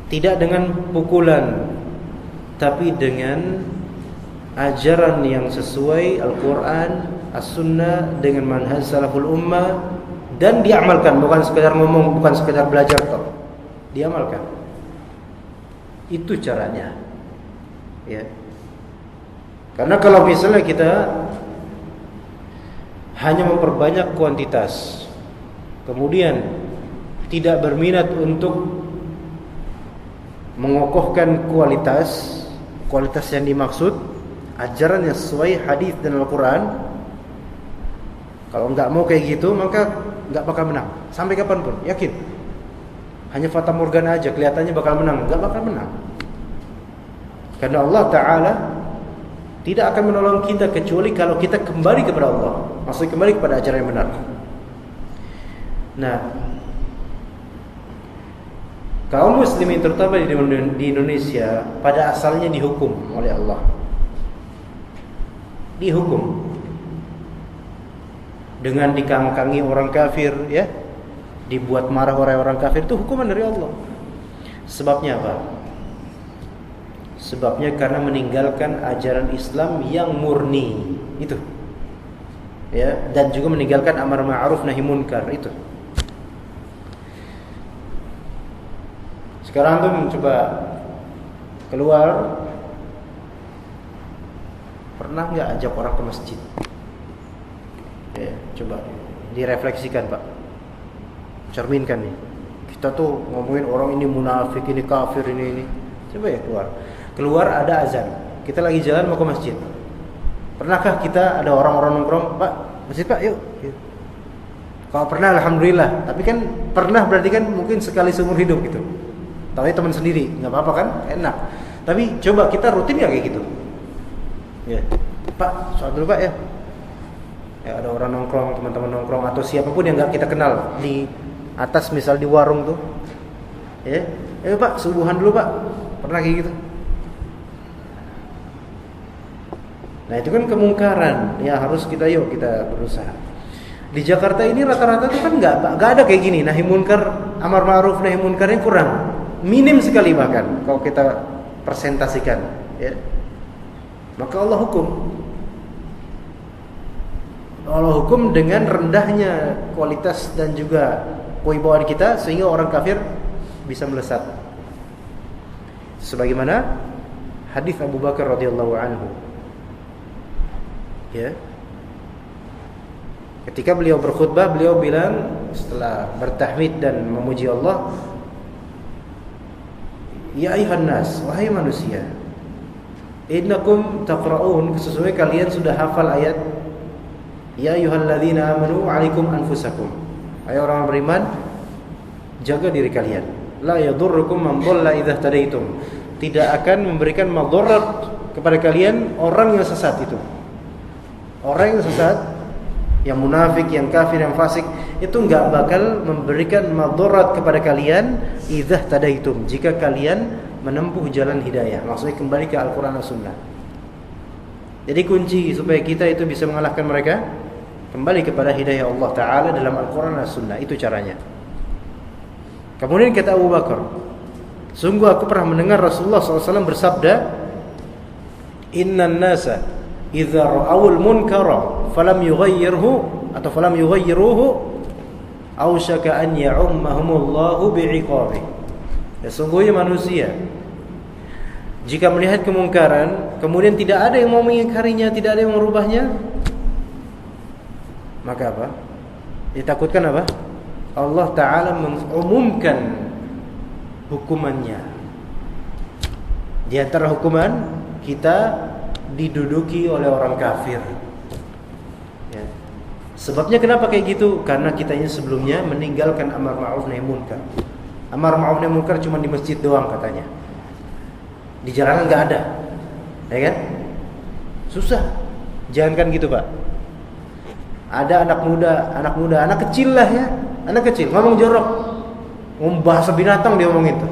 tidak dengan pukulan, tapi dengan ajaran yang sesuai Al-Quran, As-Sunnah, dengan manhaj salaful ummah, dan diamalkan. Bukan sekedar ngomong, bukan sekedar belajar toh, diamalkan. Itu caranya, ya. Karena kalau misalnya kita hanya memperbanyak kuantitas, kemudian tidak berminat untuk mengokohkan kualitas yang dimaksud, ajaran yang sesuai hadis dan Al-Quran, kalau nggak mau kayak gitu, maka nggak bakal menang sampai kapanpun, yakin. Hanya fata morgana aja, kelihatannya bakal menang, nggak bakal menang. Karena Allah Ta'ala tidak akan menolong kita kecuali kalau kita kembali kepada Allah, maksudnya kembali kepada ajaran yang benar. Nah, kaum muslimin terutama di Indonesia pada asalnya dihukum oleh Allah. Dihukum. dengan dikangkangi orang kafir, ya, dibuat marah oleh orang kafir, itu hukuman dari Allah. Sebabnya apa? Sebabnya karena meninggalkan ajaran Islam yang murni itu, ya, dan juga meninggalkan amar ma'ruf nahi munkar itu. Sekarang tuh coba keluar, pernah nggak ajak orang ke masjid? Ya, coba direfleksikan Pak, cerminkan nih. Kita tuh ngomongin orang ini munafik, ini kafir, ini. Coba ya keluar ada azan, kita lagi jalan mau ke masjid. Pernahkah kita ada orang-orang nongkrong, Pak, masjid Pak, yuk. Kalau pernah alhamdulillah, tapi kan pernah berarti kan mungkin sekali seumur hidup gitu. Tahu teman sendiri, nggak apa-apa kan, enak. Tapi coba kita rutin ya kayak gitu. Ya, Pak, sholat dulu Pak ya. Ya, ada orang nongkrong, teman-teman nongkrong atau siapapun yang nggak kita kenal di atas, misal di warung tuh, ya, Pak, subuhan dulu Pak. Pernah kayak gitu? Nah itu kan kemungkaran, ya harus kita berusaha. Di Jakarta ini rata-rata tuh kan nggak ada kayak gini. Nahi munkar, amar ma'ruf nahi munkarnya kurang, minim sekali bahkan kalau kita persentasikan, ya. Maka Allah hukum dengan rendahnya kualitas dan juga kewibawaan kita sehingga orang kafir bisa melesat. Sebagaimana hadis Abu Bakar radhiyallahu anhu, ya. Ketika beliau berkhutbah, beliau bilang setelah bertahmid dan memuji Allah, ya ayuhan nas, wahai manusia, innakum taqra'un, sesungguhnya kalian sudah hafal ayat ya ayyuhalladzina amanu 'alaikum anfusakum. Hai orang beriman, jaga diri kalian. La yadurrukum man dhalla idza tadaitum. Tidak akan memberikan madarat kepada kalian orang yang sesat itu. Orang yang sesat, yang munafik, yang kafir, yang fasik, itu enggak bakal memberikan madarat kepada kalian idza tadaitum, jika kalian menempuh jalan hidayah. Maksudnya kembali ke Al-Qur'an dan Sunnah. Jadi kunci supaya kita itu bisa mengalahkan mereka, kembali kepada hidayah Allah Ta'ala dalam Al-Quran dan Sunnah. Itu caranya. Kemudian kata Abu Bakar, sungguh aku pernah mendengar Rasulullah SAW bersabda, innan nasa idza ra'awul munkara falam yughayyirhu atau falam yughayyiruhu awshaka an ya'ummahumullahu bi'iqabih. Ya, sungguhnya manusia jika melihat kemungkaran kemudian tidak ada yang mau mengingkarinya, tidak ada yang merubahnya, maka apa? Ditakutkan apa? Allah Ta'ala mengumumkan hukumannya. Di antara hukuman, kita diduduki oleh orang kafir, ya. Sebabnya kenapa kayak gitu? Karena kitanya sebelumnya meninggalkan amar ma'ruf nahi munkar. Amar ma'ruf nahi munkar cuma di masjid doang katanya, di jalanan nggak ada, ya kan? Susah. Jangankan gitu Pak, ada anak muda, anak kecil lah ya, anak kecil ngomong jorok, ngomong bahasa binatang dia ngomong itu,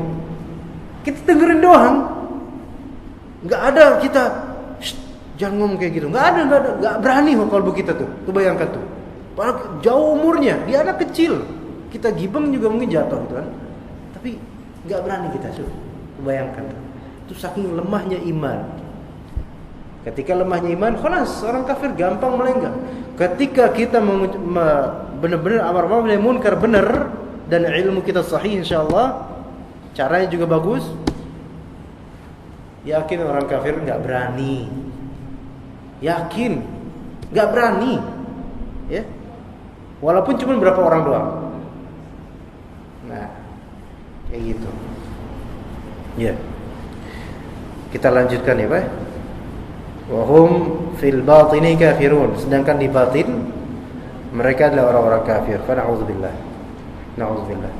kita dengerin doang, nggak ada kita, jangan ngomong kayak gitu, nggak berani kalau begitu tuh bayangkan tuh, padahal jauh umurnya, dia anak kecil, kita gibeng juga mungkin jatuh gitu kan, tapi nggak berani kita, bayangkan tuh. Itu saking lemahnya iman. Ketika lemahnya iman, khalas orang kafir gampang melenggang. Ketika kita benar-benar amar ma'ruf nahi munkar benar dan ilmu kita sahih insyaallah, caranya juga bagus, yakin orang kafir enggak berani. Yakin enggak berani. Ya. Walaupun cuma berapa orang doang. Nah, kayak gitu. Ya. Kita lanjutkan ya, Pak. Wahum fil batini kafirun, sedangkan di batin mereka adalah orang-orang kafir. Fa na'udzubillah. Na'udzubillah.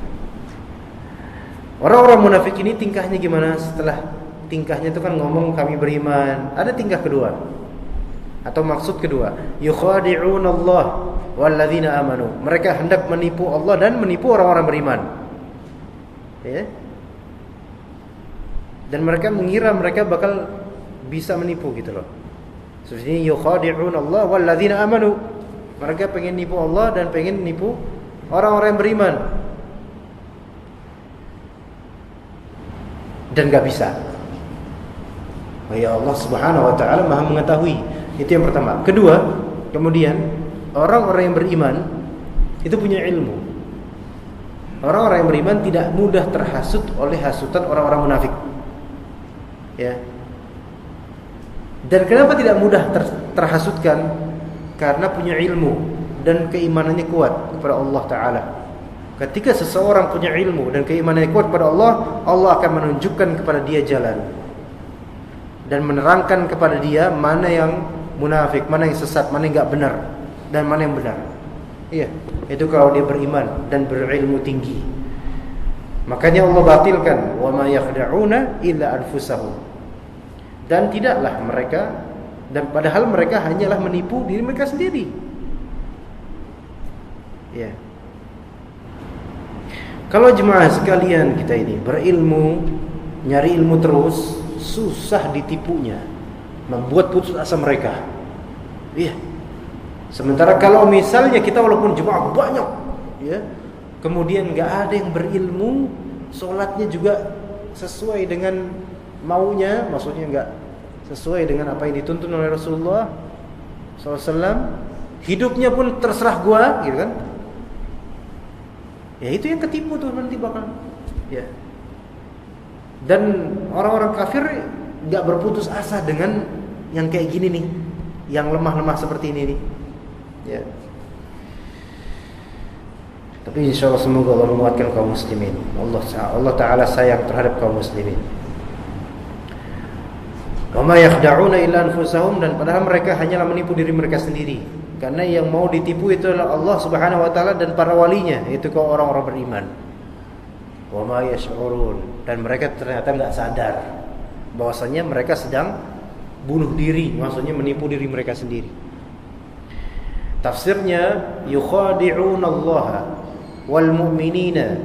Orang-orang munafik ini tingkahnya gimana? Setelah tingkahnya itu kan ngomong kami beriman, ada tingkah kedua atau maksud kedua, yukhadi'un Allah walladzina amanu. Mereka hendak menipu Allah dan menipu orang-orang beriman. Ya. Dan mereka mengira mereka bakal bisa menipu gitu loh. Sebenarnya yukhadi'un Allah walladzina amanu. Mereka pengen nipu Allah dan pengen nipu orang-orang yang beriman. Dan gak bisa. Ya Allah Subhanahu wa taala Maha mengetahui. Itu yang pertama. Kedua, kemudian orang-orang yang beriman itu punya ilmu. Orang-orang yang beriman tidak mudah terhasut oleh hasutan orang-orang munafik. Ya. Dan kenapa tidak mudah terhasutkan? Karena punya ilmu dan keimanannya kuat kepada Allah Ta'ala. Ketika seseorang punya ilmu dan keimanannya kuat kepada Allah, Allah akan menunjukkan kepada dia jalan dan menerangkan kepada dia mana yang munafik, mana yang sesat, mana yang gak benar, dan mana yang benar. Iya, itu kalau dia beriman dan berilmu tinggi. Makanya Allah batilkan, wa ma yakhda'una illa anfusahum. Dan tidaklah mereka, dan padahal mereka hanyalah menipu diri mereka sendiri. Ya. Kalau jemaah sekalian kita ini berilmu, nyari ilmu terus, susah ditipunya, membuat putus asa mereka. Iya. Sementara kalau misalnya kita walaupun jemaah banyak, ya, kemudian nggak ada yang berilmu, sholatnya juga sesuai dengan maunya, maksudnya nggak sesuai dengan apa yang dituntun oleh Rasulullah SAW, hidupnya pun terserah gua, gitu kan? Ya itu yang ketipu tuh nanti bakal, ya. Dan orang-orang kafir nggak berputus asa dengan yang kayak gini nih, yang lemah-lemah seperti ini nih, ya. Tapi insya Allah semoga Allah menguatkan kaum muslimin. Allah Ta'ala sayang terhadap kaum muslimin. Wa ma yakhda'una illa anfusahum, dan padahal mereka hanyalah menipu diri mereka sendiri. Karena yang mau ditipu itu adalah Allah Subhanahu wa taala dan para walinya, yaitu kaum orang-orang beriman. Wa ma yash'urun, dan mereka ternyata enggak sadar bahwasanya mereka sedang bunuh diri, maksudnya menipu diri mereka sendiri. Tafsirnya yukhadi'una Allah wal mu'minina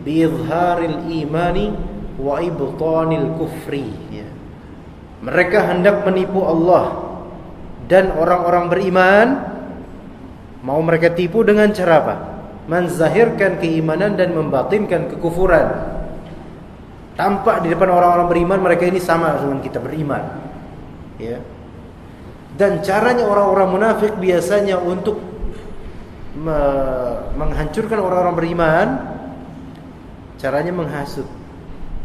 bi izharil imani wa ibtanil kufri. Mereka hendak menipu Allah dan orang-orang beriman, mau mereka tipu dengan cara apa? Menzahirkan keimanan dan membatinkan kekufuran. Tampak di depan orang-orang beriman mereka ini sama dengan kita, beriman. Ya. Dan caranya orang-orang munafik biasanya untuk menghancurkan orang-orang beriman, caranya menghasut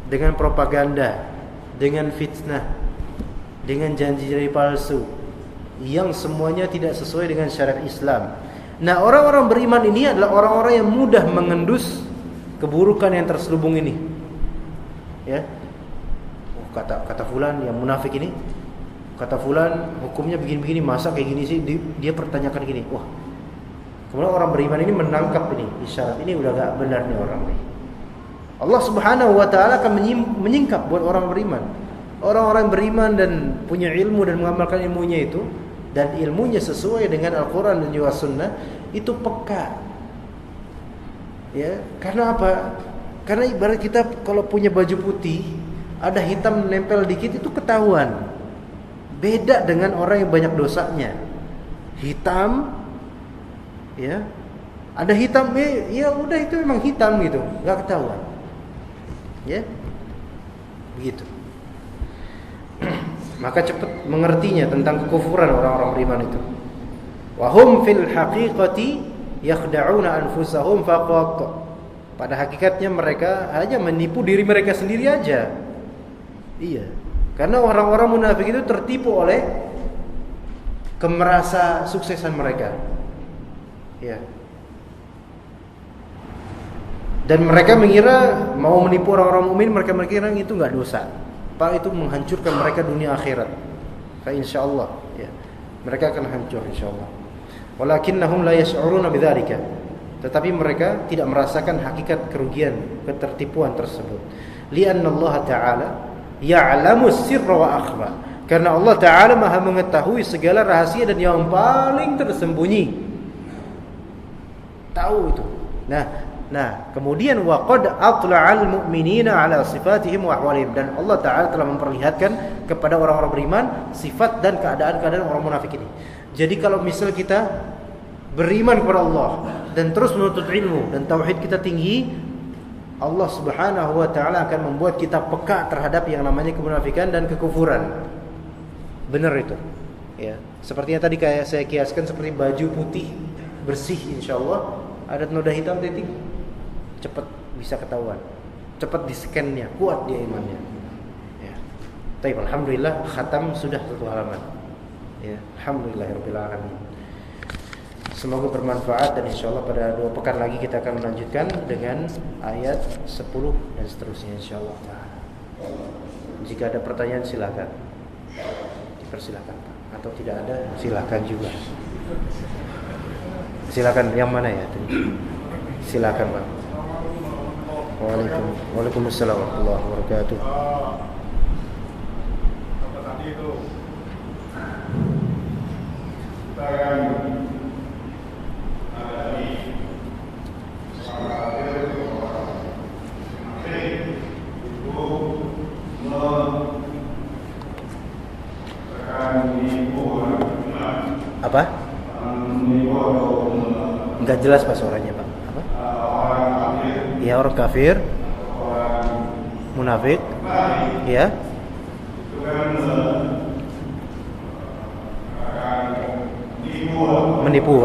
dengan propaganda, dengan fitnah, dengan janji-janji palsu yang semuanya tidak sesuai dengan syariat Islam. Nah, orang-orang beriman ini adalah orang-orang yang mudah mengendus keburukan yang terselubung ini. Ya. Oh, kata fulan yang munafik ini, kata fulan hukumnya begini-begini, masa kayak gini sih? Dia pertanyakan gini. Wah. Kemudian orang beriman ini menangkap ini isyarat, ini udah gak benar nih orang ini. Allah Subhanahu wa taala akan menyingkap buat orang beriman. Orang-orang beriman dan punya ilmu dan mengamalkan ilmunya itu, dan ilmunya sesuai dengan Al-Quran dan juga Sunnah, itu peka. Ya, karena apa? Karena ibarat kita kalau punya baju putih, ada hitam nempel dikit itu ketahuan. Beda dengan orang yang banyak dosanya. Hitam, ya, ada hitam, ya udah itu memang hitam gitu, nggak ketahuan. Ya, begitu. Maka cepat mengertinya tentang kekufuran orang-orang beriman itu. Wa hum fil haqiqati yakhda'una anfusahum faqat. Pada hakikatnya mereka hanya menipu diri mereka sendiri aja. Iya. Karena orang-orang munafik itu tertipu oleh kemerasa suksesan mereka. Ya. Dan mereka mengira mau menipu orang-orang mukmin, mereka mengira itu enggak dosa. Pak, itu menghancurkan mereka dunia akhirat. Fa insyaallah, ya. Mereka akan hancur insyaallah. Walakinnahum la yash'uruna bidzalika. Tetapi mereka tidak merasakan hakikat kerugian, ketertipuan tersebut. Li'anna Allah Ta'ala ya'lamu sirra wa akhfa. Karena Allah Ta'ala Maha mengetahui segala rahasia dan yang paling tersembunyi. Tahu itu. Nah, kemudian waqad atla'al mu'minina 'ala sifatihim wa ahwalihim, dan Allah Ta'ala telah memperlihatkan kepada orang-orang beriman sifat dan keadaan-keadaan orang munafik ini. Jadi kalau misal kita beriman kepada Allah dan terus menuntut ilmu dan tauhid kita tinggi, Allah Subhanahu wa taala akan membuat kita peka terhadap yang namanya kemunafikan dan kekufuran. Benar itu. Ya, sepertinya tadi kayak saya kiaskan seperti baju putih bersih insyaallah, ada noda hitam titik, cepat bisa ketahuan. Cepat di-scan-nya, kuat dia imannya. Ya. Baik, alhamdulillah khatam sudah 1 halaman. Ya, alhamdulillahirabbil alamin. Semoga bermanfaat dan insyaallah pada 2 pekan lagi kita akan melanjutkan dengan ayat 10 dan seterusnya insyaallah. Jika ada pertanyaan silakan. Dipersilakan Pak. Atau tidak ada silakan juga. Silakan yang mana ya? Silakan Pak. Waalaikumsalam warahmatullahi wabarakatuh. Apa tadi itu? Kita yang apa? Enggak jelas Pak suaranya Pak. Apa? Ya orang kafir, munafik, ya. Menipu.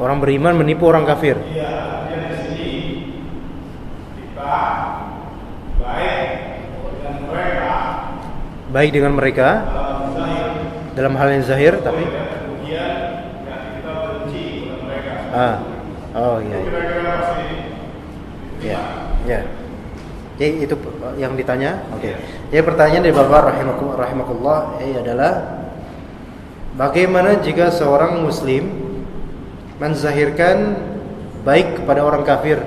Orang beriman menipu orang kafir. Iya, dia di sini kita baik dengan mereka Dalam hal yang zahir, tapi kemudian kita benci dengan mereka. Oh iya. Ya. Jadi itu yang ditanya. Oke. Jadi pertanyaan dari Bapak rahimakumullah adalah bagaimana jika seorang muslim menzahirkan baik kepada orang kafir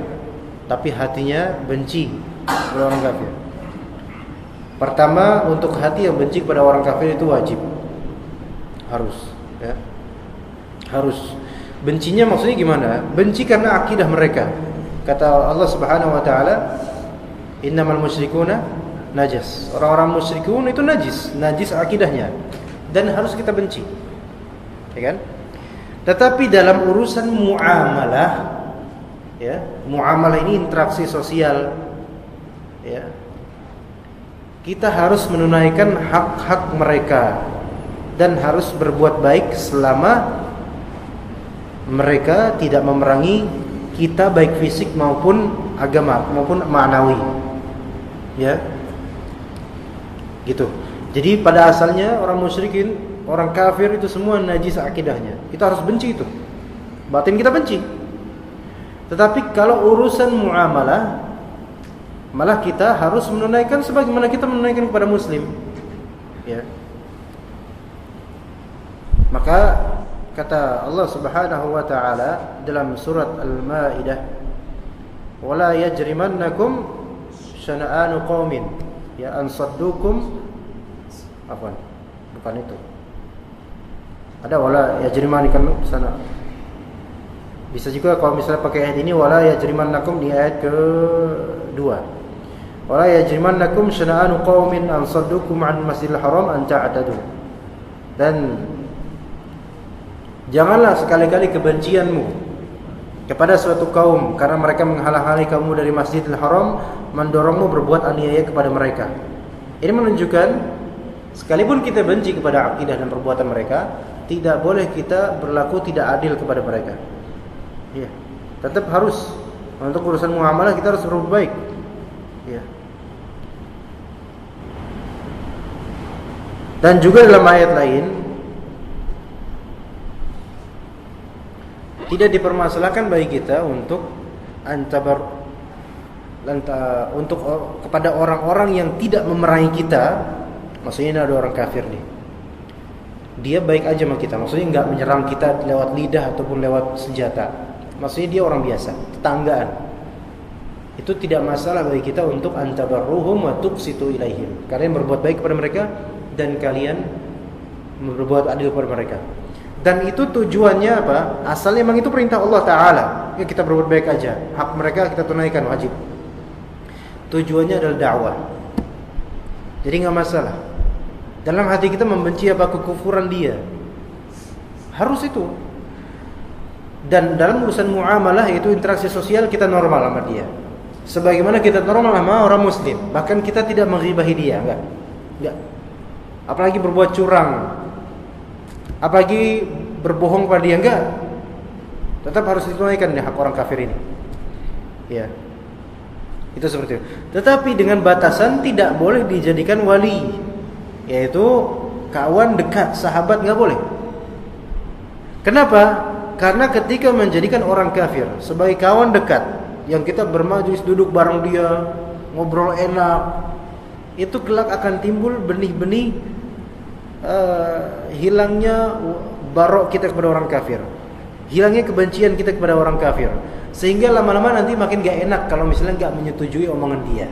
tapi hatinya benci kepada orang kafir. Pertama, untuk hati yang benci kepada orang kafir itu wajib. Harus, ya. Harus. Bencinya maksudnya gimana? Benci karena akidah mereka. Kata Allah Subhanahu wa taala, "Innamal musyrikuna najas." Orang-orang musyrikun itu najis akidahnya dan harus kita benci. Ya kan? Tetapi dalam urusan muamalah, ya, muamalah ini interaksi sosial, ya, kita harus menunaikan hak-hak mereka dan harus berbuat baik selama mereka tidak memerangi kita baik fisik maupun agama maupun ma'nawi, ya, gitu. Jadi pada asalnya orang musyrikin, orang kafir itu semua najis akidahnya. Kita harus benci itu. Batin kita benci. Tetapi kalau urusan muamalah, malah kita harus menunaikan sebagaimana kita menunaikan kepada muslim. Ya. Maka kata Allah Subhanahu wa taala dalam surat Al-Maidah, "Wala yajrimannakum syana'anu qaumin ya an saddukum." Bukan itu. Ada wala yajrimannakum sana. Bisa juga kalau misalnya pakai ayat ini wala yajrimannakum di ayat kedua. Wala yajrimannakum syana'anu qaumin an saddukum 'an masjidil haram an ta'tadu. Dan janganlah sekali-kali kebencianmu kepada suatu kaum karena mereka menghalang-halangi kamu dari Masjidil Haram, mendorongmu berbuat aniaya kepada mereka. Ini menunjukkan sekalipun kita benci kepada akidah dan perbuatan mereka, tidak boleh kita berlaku tidak adil kepada mereka. Ya, tetap harus untuk urusan muamalah kita harus berbuat baik. Ya. Dan juga dalam ayat lain tidak dipermasalahkan bagi kita untuk kepada orang-orang yang tidak memerangi kita. Maksudnya ini ada orang kafir nih, dia baik aja sama kita, maksudnya nggak menyerang kita lewat lidah ataupun lewat senjata. Maksudnya dia orang biasa, tetanggaan. itu tidak masalah bagi kita untuk antabarruhum wa tuqsitu ilaihim. Kalian berbuat baik kepada mereka dan kalian berbuat adil kepada mereka. Dan itu tujuannya apa? Asalnya memang itu perintah Allah Ta'ala. Ya kita berbuat baik aja. Hak mereka kita tunaikan, wajib. Tujuannya adalah dakwah. Jadi nggak masalah. Dalam hati kita membenci apa kekufuran dia, harus itu. Dan dalam urusan muamalah, itu interaksi sosial, kita normal sama dia. Sebagaimana kita normal sama orang muslim. Bahkan kita tidak menghibahi dia, enggak. Apalagi berbuat curang, apalagi berbohong pada dia, enggak. Tetap harus ditunaikan nih hak orang kafir ini. Ya. Itu seperti itu. Tetapi dengan batasan tidak boleh dijadikan wali, yaitu kawan dekat, sahabat enggak boleh. Kenapa? Karena ketika menjadikan orang kafir sebagai kawan dekat, yang kita bermajlis duduk bareng dia, ngobrol enak, itu kelak akan timbul benih-benih hilangnya barok kita kepada orang kafir, hilangnya kebencian kita kepada orang kafir, sehingga lama-lama nanti makin gak enak kalau misalnya gak menyetujui omongan dia.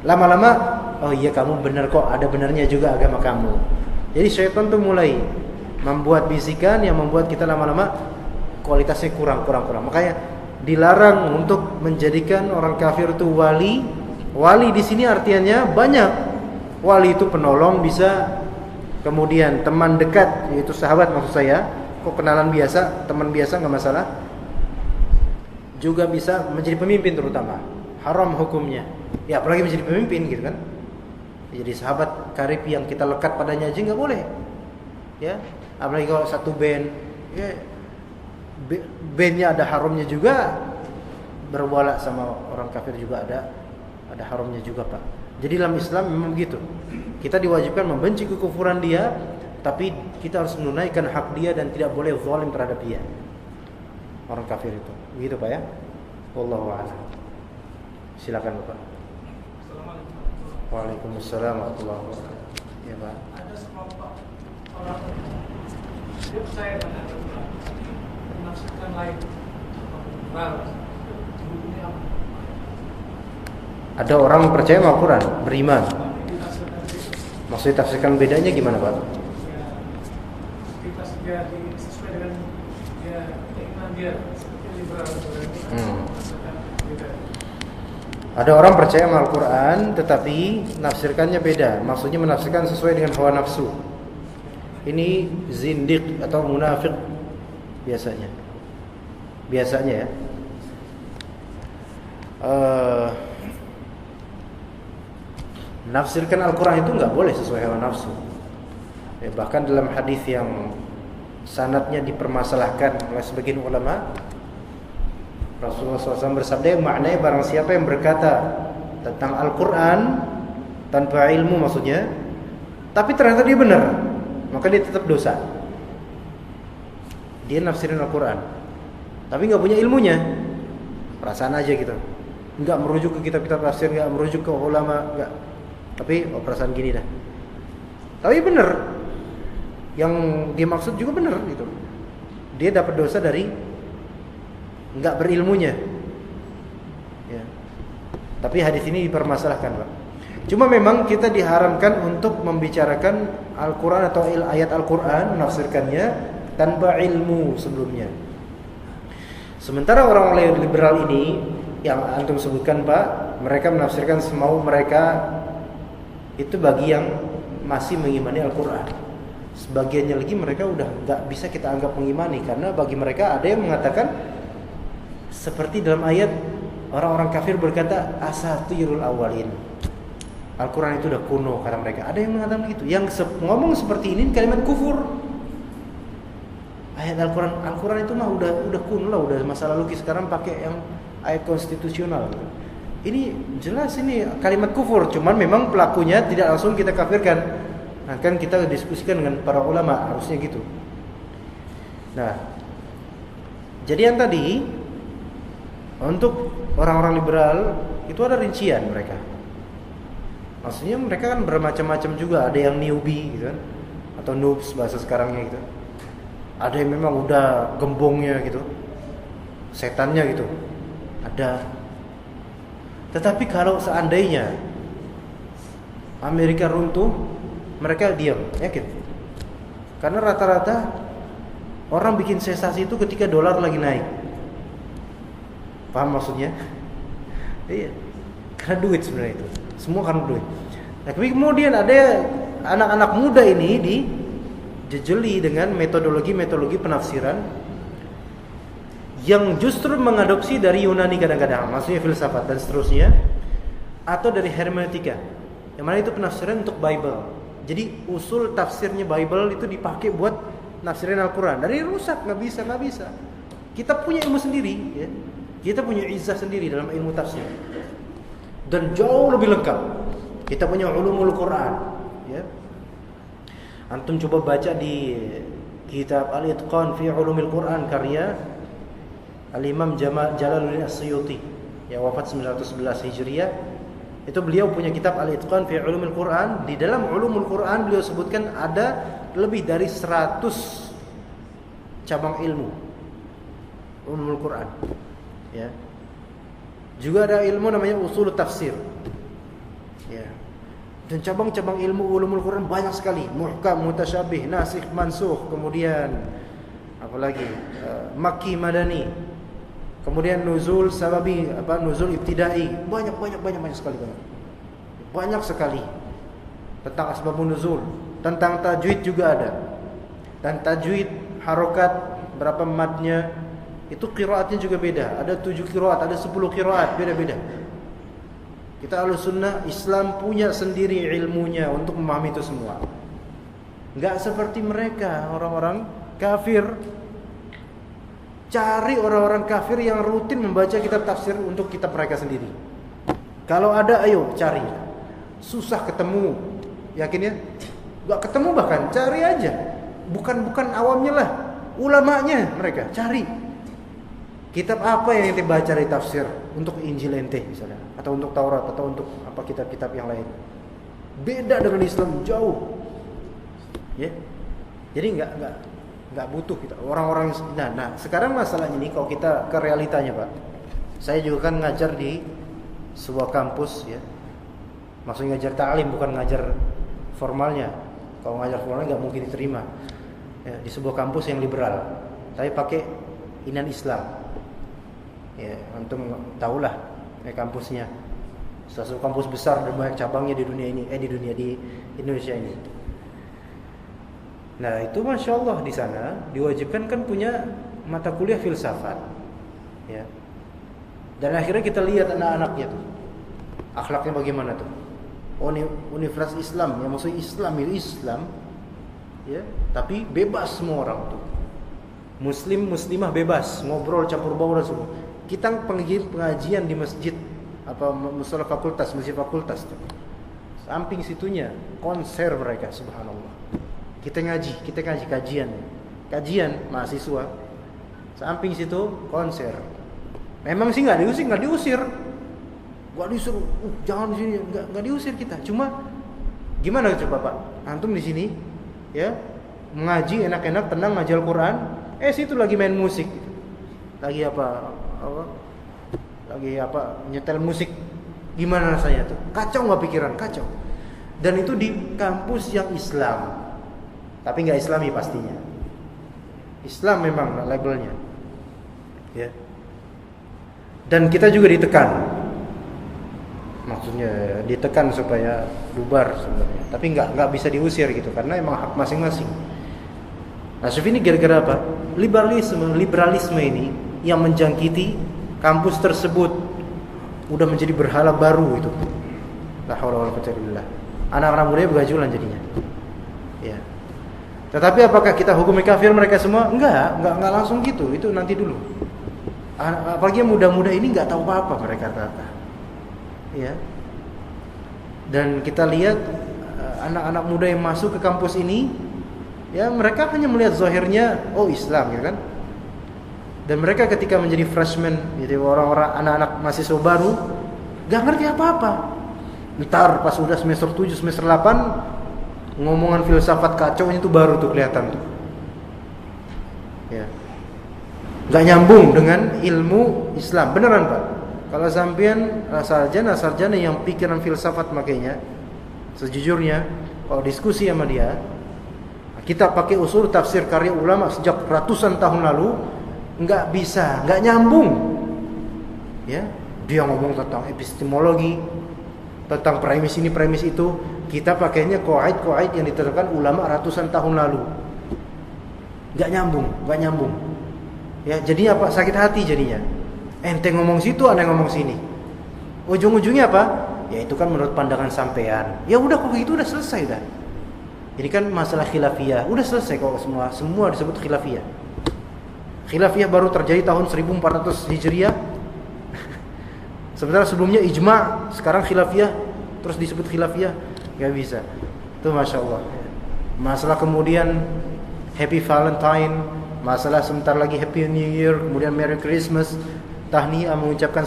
Lama-lama, oh iya kamu benar kok, ada benarnya juga agama kamu. Jadi syaitan tuh mulai membuat bisikan yang membuat kita lama-lama kualitasnya kurang. Makanya dilarang untuk menjadikan orang kafir itu wali. Wali di sini artinya banyak. Wali itu penolong bisa, kemudian teman dekat, yaitu sahabat maksud saya. Kok kenalan biasa, teman biasa nggak masalah. Juga bisa menjadi pemimpin terutama. Haram hukumnya. Ya apalagi menjadi pemimpin gitu kan. Jadi sahabat karib yang kita lekat padanya aja nggak boleh. Ya, apalagi kalau satu band, ya bandnya ada haramnya juga, berwala sama orang kafir juga ada haramnya juga Pak. Jadi dalam Islam memang begitu. Kita diwajibkan membenci kekufuran dia, tapi kita harus menunaikan hak dia dan tidak boleh zalim terhadap dia, orang kafir itu. Begitu Pak ya. Wallahu a'lam. Silakan Bapak. Waalaikumsalam warahmatullahi wabarakatuh. Ya Pak. Ada sekelompok orang dia percaya pada Al-Quran, menafsirkan lain. Bukunya apa? Ada orang percaya sama Al-Quran, beriman. Maksudnya tafsirkan bedanya gimana Pak? Kita sesuai dengan keinginan dia, seperti liberal. Ada orang percaya sama Al-Quran tetapi nafsirkannya beda. Maksudnya menafsirkan sesuai dengan hawa nafsu. Ini zindiq atau munafik biasanya. Biasanya ya. Nafsirkan Al-Quran itu nggak boleh sesuai hawa nafsu. Bahkan dalam hadis yang sanadnya dipermasalahkan oleh sebagian ulama, Rasulullah SAW bersabda, maknanya barang siapa yang berkata tentang Al-Quran tanpa ilmu maksudnya, tapi ternyata dia benar, maka dia tetap dosa. Dia nafsirin Al-Quran tapi gak punya ilmunya, perasaan aja gitu, gak merujuk ke kitab-kitab tafsir, gak merujuk ke ulama, gak. Tapi perasaan gini dah, tapi benar, yang dia maksud juga benar gitu. Dia dapat dosa dari enggak berilmunya. Ya. Tapi hadis ini dipermasalahkan, Pak. Cuma memang kita diharamkan untuk membicarakan Al-Quran atau ayat Al-Quran, menafsirkannya tanpa ilmu sebelumnya. Sementara orang liberal ini yang antum sebutkan, Pak, mereka menafsirkan semau mereka, itu bagi yang masih mengimani Al-Quran. Sebagiannya lagi mereka udah enggak bisa kita anggap mengimani, karena bagi mereka ada yang mengatakan seperti dalam ayat orang-orang kafir berkata asatirul awalin, Al-Quran itu udah kuno kata mereka. Ada yang mengatakan begitu. Yang ngomong seperti ini kalimat kufur. Ayat Al-Quran itu mah udah kuno lah, udah masa lalu. Sekarang pakai yang ayat konstitusional. Ini jelas ini kalimat kufur. Cuman memang pelakunya tidak langsung kita kafirkan. Nah, kan kita diskusikan dengan para ulama, harusnya gitu. Nah, jadi yang tadi untuk orang-orang liberal itu ada rincian mereka. Maksudnya mereka kan bermacam-macam juga. Ada yang newbie gitu kan, atau noobs bahasa sekarangnya gitu. Ada yang memang udah gembongnya gitu, setannya gitu. Ada. Tetapi kalau seandainya Amerika runtuh, mereka diam, yakin. Karena rata-rata orang bikin sensasi itu ketika dolar lagi naik. Paham maksudnya? Iya. Karena duit sebenarnya itu. Semua karena duit. Tapi kemudian ada anak-anak muda ini dijejeli dengan metodologi penafsiran yang justru mengadopsi dari Yunani kadang-kadang, maksudnya filsafat dan seterusnya, atau dari hermeneutika, yang mana itu penafsiran untuk Bible. Jadi usul tafsirnya Bible itu dipakai buat nafsirin Al-Quran. Dari rusak, nggak bisa. Kita punya ilmu sendiri, ya. Kita punya izah sendiri dalam ilmu tafsir, dan jauh lebih lengkap. Kita punya ulumul Quran, ya. Antum coba baca di kitab Al-Itqan fi Ulumil Quran karya Al-Imam Jalaluddin As-Suyuti, yang wafat 911 Hijriah. Itu beliau punya kitab Al-Itqan fi Ulumil Quran. Di dalam Ulumul Quran beliau sebutkan ada lebih dari 100 cabang ilmu Ulumul Quran, ya. Juga ada ilmu namanya usul tafsir, ya. Dan cabang-cabang ilmu ulumul Quran banyak sekali. Muhkam, mutasyabih, nasikh, mansukh, kemudian apalagi makki, madani, kemudian nuzul sababi, nuzul ibtidai, banyak sekali. Banyak sekali tentang asbabun nuzul, tentang tajwid juga ada. Dan tajwid harokat, berapa madnya, itu qiraatnya juga beda. Ada 7 qiraat, ada 10 qiraat, beda-beda. Kita Ahlussunnah Islam punya sendiri ilmunya untuk memahami itu semua. Enggak seperti mereka, orang-orang kafir. Cari orang-orang kafir yang rutin membaca kitab tafsir untuk kitab mereka sendiri. Kalau ada, ayo cari. Susah ketemu, yakin ya? Enggak ketemu bahkan, cari aja. Bukan awamnya lah, ulamanya mereka, cari. Kitab apa yang ente baca dari tafsir untuk Injil ente misalnya, atau untuk Taurat, atau untuk apa kitab-kitab yang lain. Beda dengan Islam jauh. Ya. Jadi enggak butuh kita orang-orang. Nah, sekarang masalahnya ini kalau kita ke realitanya, Pak. Saya juga kan ngajar di sebuah kampus, ya. Maksudnya ngajar ta'lim, bukan ngajar formalnya. Kalau ngajar formalnya enggak mungkin diterima. Ya, di sebuah kampus yang liberal. Saya pakai Inan Islam. Ya, antum tahulah kampusnya. Salah satu kampus besar dan banyak cabangnya di dunia ini, di Indonesia ini. Nah, itu Masya Allah di sana diwajibkan kan punya mata kuliah filsafat, ya. Dan akhirnya kita lihat anak-anaknya tuh, akhlaknya bagaimana tuh. Universitas Islam, yang maksudnya Islam, ya. Tapi bebas semua orang tuh. Muslim, muslimah bebas, ngobrol campur baur semua. Kita pengajian di masjid musola fakultas, masjid fakultas tuh. Samping situnya konser mereka, subhanallah. Kita ngaji kajian mahasiswa. Samping situ konser. Memang sih nggak diusir. Gua disuruh, jangan di sini, nggak diusir kita. Cuma gimana coba Pak? Antum di sini, ya, mengaji enak-enak, tenang ngaji Al-Quran. Situ lagi main musik, lagi nyetel musik. Gimana rasanya tuh? Kacau nggak pikiran? Kacau. Dan itu di kampus yang Islam, tapi nggak Islami pastinya. Islam memang labelnya, ya. Dan kita juga ditekan, maksudnya ditekan supaya bubar sebenarnya. Tapi nggak bisa diusir gitu, karena emang hak masing-masing. Nah, ini gara-gara apa? Liberalisme ini yang menjangkiti kampus tersebut udah menjadi berhala baru itu. La haula wala quwwata illa billah. Anak-anak muda begajulan jadinya. Ya. Tetapi apakah kita hukumi kafir mereka semua? Enggak langsung gitu. Itu nanti dulu. Apalagi yang muda-muda ini enggak tahu apa-apa mereka kata. Ya. Dan kita lihat anak-anak muda yang masuk ke kampus ini, ya mereka hanya melihat zahirnya, oh Islam, ya kan? Dan mereka ketika menjadi freshman, jadi orang-orang anak-anak mahasiswa baru, gak ngerti apa-apa. Ntar pas udah semester 7, semester 8, ngomongan filsafat kacaunya itu baru tuh kelihatan tuh. Ya. Gak nyambung dengan ilmu Islam, beneran Pak. Kalau sampean sarjana yang pikiran filsafat makanya, sejujurnya kalau diskusi sama dia, kita pakai usul tafsir karya ulama sejak ratusan tahun lalu, nggak bisa, nggak nyambung. Ya, dia ngomong tentang epistemologi, tentang premis ini premis itu, kita pakainya qawaid yang diterapkan ulama ratusan tahun lalu. Nggak nyambung. Ya, jadinya apa? Sakit hati jadinya. Ente ngomong situ, aneh ngomong sini. Ujung-ujungnya apa? Ya itu kan menurut pandangan sampean. Ya udah kok gitu udah selesai dah. Ini kan masalah khilafiyah. Udah selesai kok semua disebut khilafiyah. Khilafiyah baru terjadi tahun 1400 Hijriah. Sebenarnya sebelumnya ijma', sekarang khilafiyah terus disebut khilafiyah. Gak bisa. Itu Masya Allah. Masalah kemudian Happy Valentine, masalah sebentar lagi Happy New Year, kemudian Merry Christmas, tahniah mengucapkan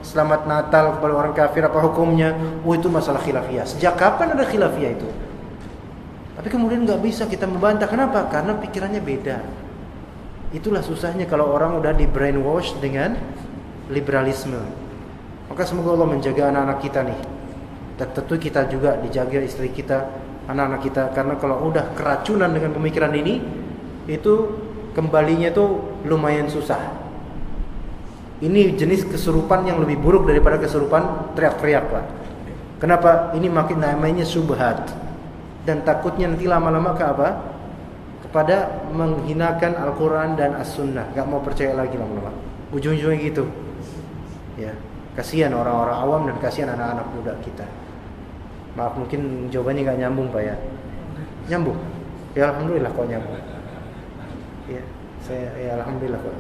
selamat Natal kepada orang kafir, apa hukumnya? Oh itu masalah khilafiyah. Sejak kapan ada khilafiyah itu? Tapi kemudian nggak bisa kita membantah. Kenapa? Karena pikirannya beda. Itulah susahnya kalau orang udah di brainwash dengan liberalisme. Maka semoga Allah menjaga anak-anak kita nih. Dan tentu kita juga dijaga istri kita, anak-anak kita. Karena kalau udah keracunan dengan pemikiran ini, itu kembalinya tuh lumayan susah. Ini jenis kesurupan yang lebih buruk daripada kesurupan teriak-teriak, Pak. Kenapa? Ini makin namanya syubhat. Dan takutnya nanti lama-lama ke apa? Kepada menghinakan Al-Quran dan As-Sunnah. Gak mau percaya lagi lama-lama. Ujung-ujungnya gitu. Ya, kasihan orang-orang awam dan kasihan anak-anak muda kita. Maaf mungkin jawabannya gak nyambung, Pak ya. Nyambung? Ya Alhamdulillah kok nyambung. Ya, Alhamdulillah kok.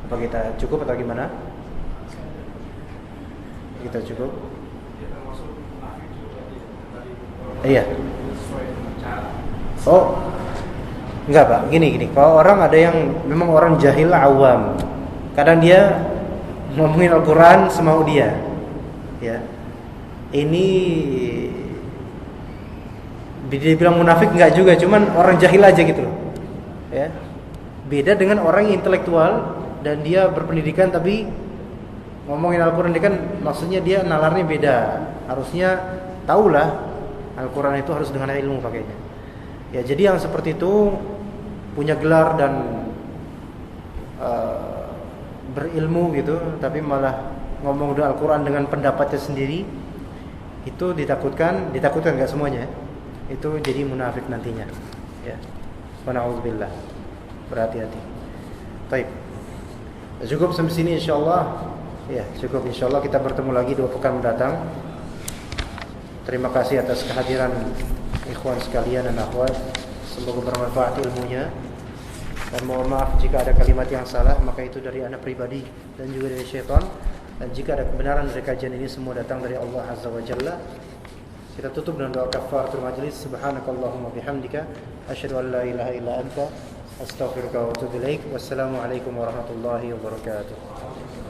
Apa kita cukup atau gimana? Kita cukup? Iya. Oh, enggak Pak. Gini. Kalau orang ada yang memang orang jahil awam, kadang dia ngomongin Al-Quran semau dia. Ya, ini dibilang munafik enggak juga, cuman orang jahil aja gitu loh. Ya, beda dengan orang yang intelektual dan dia berpendidikan tapi ngomongin Al-Quran dia kan maksudnya dia nalarnya beda. Harusnya tahulah Al-Quran itu harus dengan ilmu pakainya. Ya, jadi yang seperti itu punya gelar dan berilmu gitu, tapi malah ngomong Al-Quran dengan pendapatnya sendiri, itu ditakutkan nggak semuanya. Itu jadi munafik nantinya. Ya, wa na'udzubillah. Berhati-hati. Baik. Cukup sampai sini insyaallah. Ya, cukup insyaallah kita bertemu lagi 2 pekan mendatang. Terima kasih atas kehadiran ikhwan sekalian dan akhwat. Semoga bermanfaat ilmunya. Dan mohon maaf jika ada kalimat yang salah, maka itu dari anak pribadi dan juga dari syaitan. Dan jika ada kebenaran dari kajian ini semua datang dari Allah Azza wa Jalla. Kita tutup dengan doa kafaratul majlis. Subhanakallahumma bihamdika asyhadu an la ilaha illa anta astaghfiruka wa atubu ilaik. Wassalamualaikum warahmatullahi wabarakatuh.